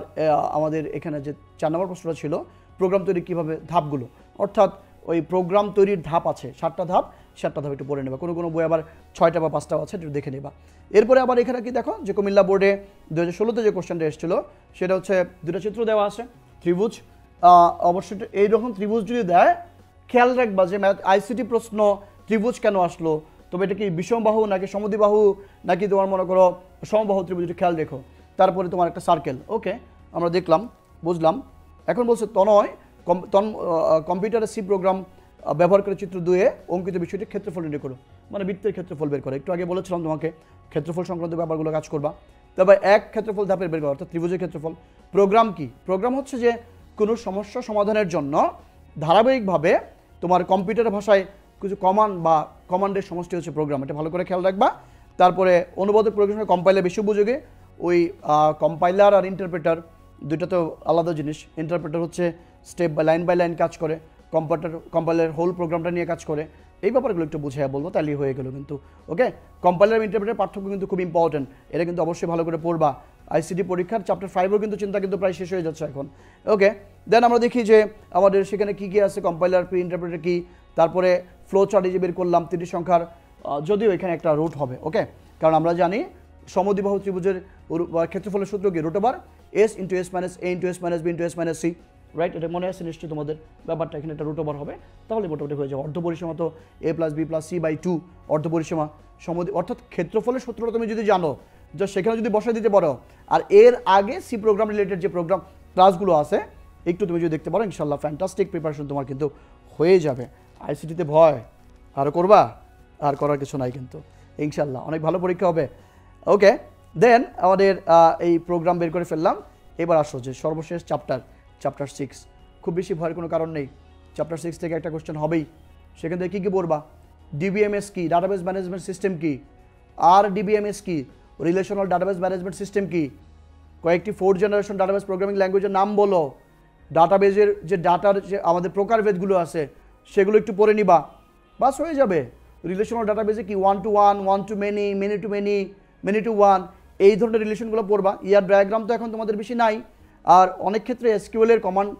আমাদের এখানে যে 4 নম্বর প্রশ্নটা ছিল, প্রোগ্রাম তৈরি কীভাবে, ধাপগুলো, অর্থাৎ ওই প্রোগ্রাম তৈরির ধাপ আছে 7টা ধাপ, 7টা ধাপ একটু পড়ে নেবা। কোনো বই আবার 6টা বা 5টাও আছে, একটু দেখে নেবা। এরপরে আবার এখানে কি দেখো, যে কুমিল্লা বোর্ডে 2016-তে যে কোশ্চেনটা এসেছিলো, সেটা হচ্ছে 2টা চিত্র দেওয়া আছে, ত্রিভুজ। অবশ্যই এইরকম ত্রিভুজ যদি দেয়, খেয়াল রাখবা যে আইসিটি প্রশ্ন ত্রিভুজ কেন আসলো, তবে এটা কি বিষমবাহু নাকি সমদ্বিবাহু নাকি তোমার মনে করো সমবাহু ত্রিভুজ, এটা খেয়াল রেখো। তারপরে তোমার একটা সার্কেল। ওকে, আমরা দেখলাম, বুঝলাম। এখন বলছে তনয় কম্পিউটারের সি প্রোগ্রাম ব্যবহার করে চিত্র 2-এ অঙ্কিত বিষয়টি ক্ষেত্রফল নির্ণয় করো, মানে বৃত্তের ক্ষেত্রফল বের করে। একটু আগে বলেছিলাম তোমাকে ক্ষেত্রফল সংক্রান্ত ব্যাপারগুলো কাজ করবা। তবে এক ক্ষেত্রফল ধাপের বের করা, অর্থাৎ ত্রিভুজের ক্ষেত্রফল। প্রোগ্রাম কি, প্রোগ্রাম হচ্ছে যে কোনো সমস্যা সমাধানের জন্য ধারাবাহিকভাবে তোমার কম্পিউটার ভাষায় কিছু কমান্ডের সমষ্টি হচ্ছে প্রোগ্রাম, এটা ভালো করে খেয়াল রাখবা। তারপরে অনুবাদক প্রোগ্রামের কম্পাইলার বেশি উপযোগী, ওই কম্পাইলার আর ইন্টারপ্রেটার দুইটা তো আলাদা জিনিস। ইন্টারপ্রেটার হচ্ছে স্টেপ বাই লাইন কাজ করে, কম্পাইলার হোল প্রোগ্রামটা নিয়ে কাজ করে। এই ব্যাপারগুলো একটু বুঝিয়ে বলবো, তাহলেই হয়ে গেল কিন্তু। ওকে, কম্পাইলার ইন্টারপ্রেটার পার্থক্য কিন্তু খুব ইম্পর্টেন্ট, এটা কিন্তু অবশ্যই ভালো করে পড়বা। আইসিটি পরীক্ষার চ্যাপ্টার 5-এও কিন্তু চিন্তা কিন্তু প্রায় শেষ হয়ে যাচ্ছে এখন। ওকে, দেন আমরা দেখি যে আমাদের সেখানে কী কী আছে, কম্পাইলার, প্রি ইন্টারপ্রেটার কি, তারপরে ফ্লো চার্ট যে বের করলাম 3টি সংখ্যার, যদিও এখানে একটা রুট হবে। ওকে, কারণ আমরা জানি সমদ্বিবাহু ত্রিভুজের ক্ষেত্রফলের সূত্র কি, √s × s - a × s - b × s - c, right? এটা মনে আছে নিশ্চয়ই তোমাদের ব্যাপারটা, এখানে একটা √ওভার হবে, তাহলে মোটামুটি হয়ে যাবে। অর্ধপরিসীমা তো a + b + c/2 অর্ধপরিসীমা অর্থাৎ ক্ষেত্রফলের সূত্রটা তুমি যদি জানো, যা সেখানে যদি বসায় দিতে পারো, আর এর আগে সি প্রোগ্রাম রিলেটেড যে প্রোগ্রাম ক্লাসগুলো আছে একটু তুমি যদি দেখতে পারো ইনশাল্লাহ ফ্যান্টাস্টিক প্রিপারেশন তোমার কিন্তু হয়ে যাবে। আইসিটিতে ভয় আরও করবা, আর করার কিছু নাই কিন্তু ইনশাল্লাহ অনেক ভালো পরীক্ষা হবে। ওকে, দেন আমাদের এই প্রোগ্রাম বের করে ফেললাম। এবার আসো যে সর্বশেষ চ্যাপ্টার 6, খুব বেশি ভয়ের কোনো কারণ নেই। চ্যাপ্টার 6 থেকে একটা কোশ্চেন হবেই, সেখান থেকে কী কী পড়বা, ডিবিএমএস কি, ডাটাবেস ম্যানেজমেন্ট সিস্টেম কি, আর ডিবিএমএস কি, রিলেশনাল ডাটাবেস ম্যানেজমেন্ট সিস্টেম কি, কয়েকটি 4th জেনারেশন ডাটাবেস প্রোগ্রামিং ল্যাঙ্গুয়েজের নাম বলো, ডাটাবেজের যে ডাটার যে আমাদের প্রকারভেদগুলো আছে সেগুলো একটু পড়ে নিবা, বাস হয়ে যাবে। রিলেশনাল ডাটাবেজে কি 1 to 1, 1 to many, many to many, many to 1, এই ধরনের রিলেশনগুলো পড়বা। ইয়ার ডায়াগ্রাম তো এখন তোমাদের বেশি নাই, আর অনেক ক্ষেত্রে এসকিউএলের কমান্ড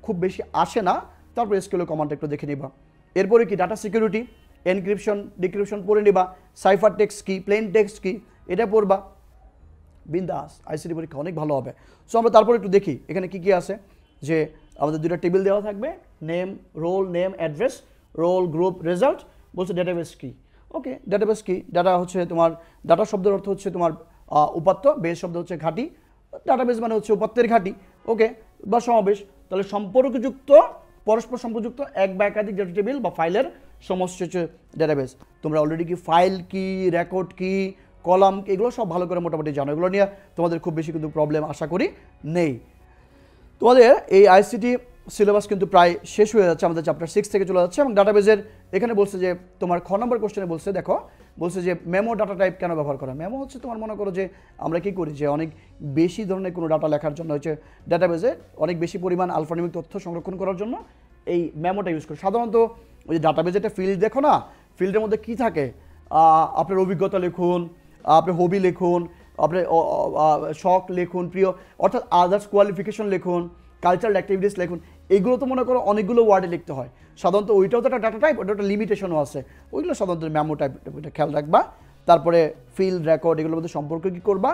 খুব বেশি আসে না, তারপর এসকিউএলের কমান্ডটা একটু দেখে নিবা। এরপরে কি ডাটা সিকিউরিটি, এনক্রিপশন ডিক্রিপশন পড়ে নিবা, সাইফার টেক্সট কি, প্লেন টেক্সট কি, এটা পড়বা। বিন্দাস, আইসিটি পরীক্ষা অনেক ভালো হবে। সো আমরা তারপর একটু দেখি এখানে কি কি আছে। যে আমাদের দুটো টেবিল দেওয়া থাকবে, name, roll, name, address, roll, group, result. বলছে ডেটাবেস কি। ওকে, ডেটাবেস কি, ডাটা হচ্ছে তোমার, ডাটা শব্দের অর্থ হচ্ছে তোমার উপাত্ত, বেস শব্দ হচ্ছে ঘাঁটি, ডাটাবেস মানে হচ্ছে উপাত্তের ঘাঁটি। ওকে, বা সমাবেশ, তাহলে সম্পর্কযুক্ত, পরস্পর সম্পর্কযুক্ত এক বা একাধিক ডেটা টেবিল বা ফাইলের সমষ্টি হচ্ছে ডেটাবেস। তোমরা অলরেডি কি ফাইল কি, রেকর্ড কি, কলাম এগুলো সব ভালো করে মোটামুটি জানো, এগুলো নিয়ে তোমাদের খুব বেশি কিন্তু প্রবলেম আশা করি নেই। তোমাদের এই আইসিটি সিলেবাস কিন্তু প্রায় শেষ হয়ে যাচ্ছে, আমাদের চ্যাপ্টার 6 থেকে চলে যাচ্ছে। এবং ডাটাবেজের এখানে বলছে যে তোমার খ নম্বর কোশ্চেনে বলছে, দেখো বলছে যে মেমো ডাটা টাইপ কেন ব্যবহার করা। মেমো হচ্ছে তোমার মনে করো যে আমরা কি করি যে অনেক বেশি ধরনের কোনো ডাটা লেখার জন্য হচ্ছে ডাটাবেজে অনেক বেশি পরিমাণ আলফানিউমিক তথ্য সংরক্ষণ করার জন্য এই মেমোটা ইউজ করি। সাধারণত ওই যে ডাটাবেজে একটা ফিল্ড দেখো না, ফিল্ডের মধ্যে কি থাকে, আপনার অভিজ্ঞতা লিখুন, আপনি হবি লিখুন, আপনি শখ লিখুন, প্রিয় অর্থাৎ আদার্স কোয়ালিফিকেশন লিখুন, কালচারাল অ্যাক্টিভিটিস লিখুন। এইগুলো তো মনে করো অনেকগুলো ওয়ার্ডে লিখতে হয় সাধারণত, ওইটাও তো একটা ডাটা টাইপ, ওটা একটা লিমিটেশনও আছে, ওইগুলো সাধারণত মেমো টাইপ, ওইটা খেয়াল রাখবা। তারপরে ফিল্ড, রেকর্ড এগুলোর মধ্যে সম্পর্ক কী করবা,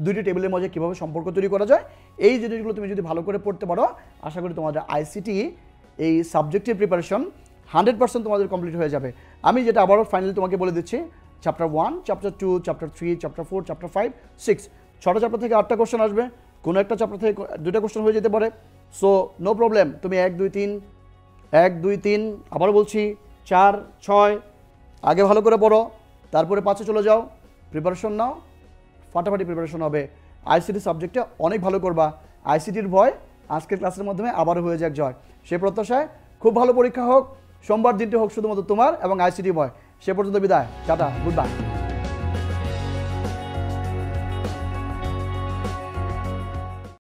দুইটি টেবিলের মধ্যে কীভাবে সম্পর্ক তৈরি করা যায়, এই জিনিসগুলো তুমি যদি ভালো করে পড়তে পারো আশা করি তোমাদের আইসিটি এই সাবজেক্টের প্রিপারেশন 100% তোমাদের কমপ্লিট হয়ে যাবে। আমি যেটা আবারও ফাইনালি তোমাকে বলে দিচ্ছি, chapter 1, chapter 2, chapter 3, chapter 4, chapter 5, 6, 6টা চ্যাপ্টার থেকে 8টা কোশ্চেন আসবে, কোনো একটা চ্যাপ্টার থেকে 2টা কোশ্চেন হয়ে যেতে পারে। সো নো প্রবলেম, তুমি 1, 2, 3 আবারও বলছি 4, 6 আগে ভালো করে পড়ো, তারপরে 5-এ চলে যাও, প্রিপারেশন নাও, ফাটাফাটি প্রিপারেশন হবে। আইসিটি সাবজেক্টে অনেক ভালো করবা। আইসিটির ভয় আজকের ক্লাসের মাধ্যমে আবারও হয়ে যাক জয়। সে প্রত্যাশায় খুব ভালো পরীক্ষা হোক, সোমবার দিনটি হোক শুধুমাত্র তোমার এবং আইসিটি ভয়। সে পর্যন্ত বিদায়, টাটা, গুড বাই।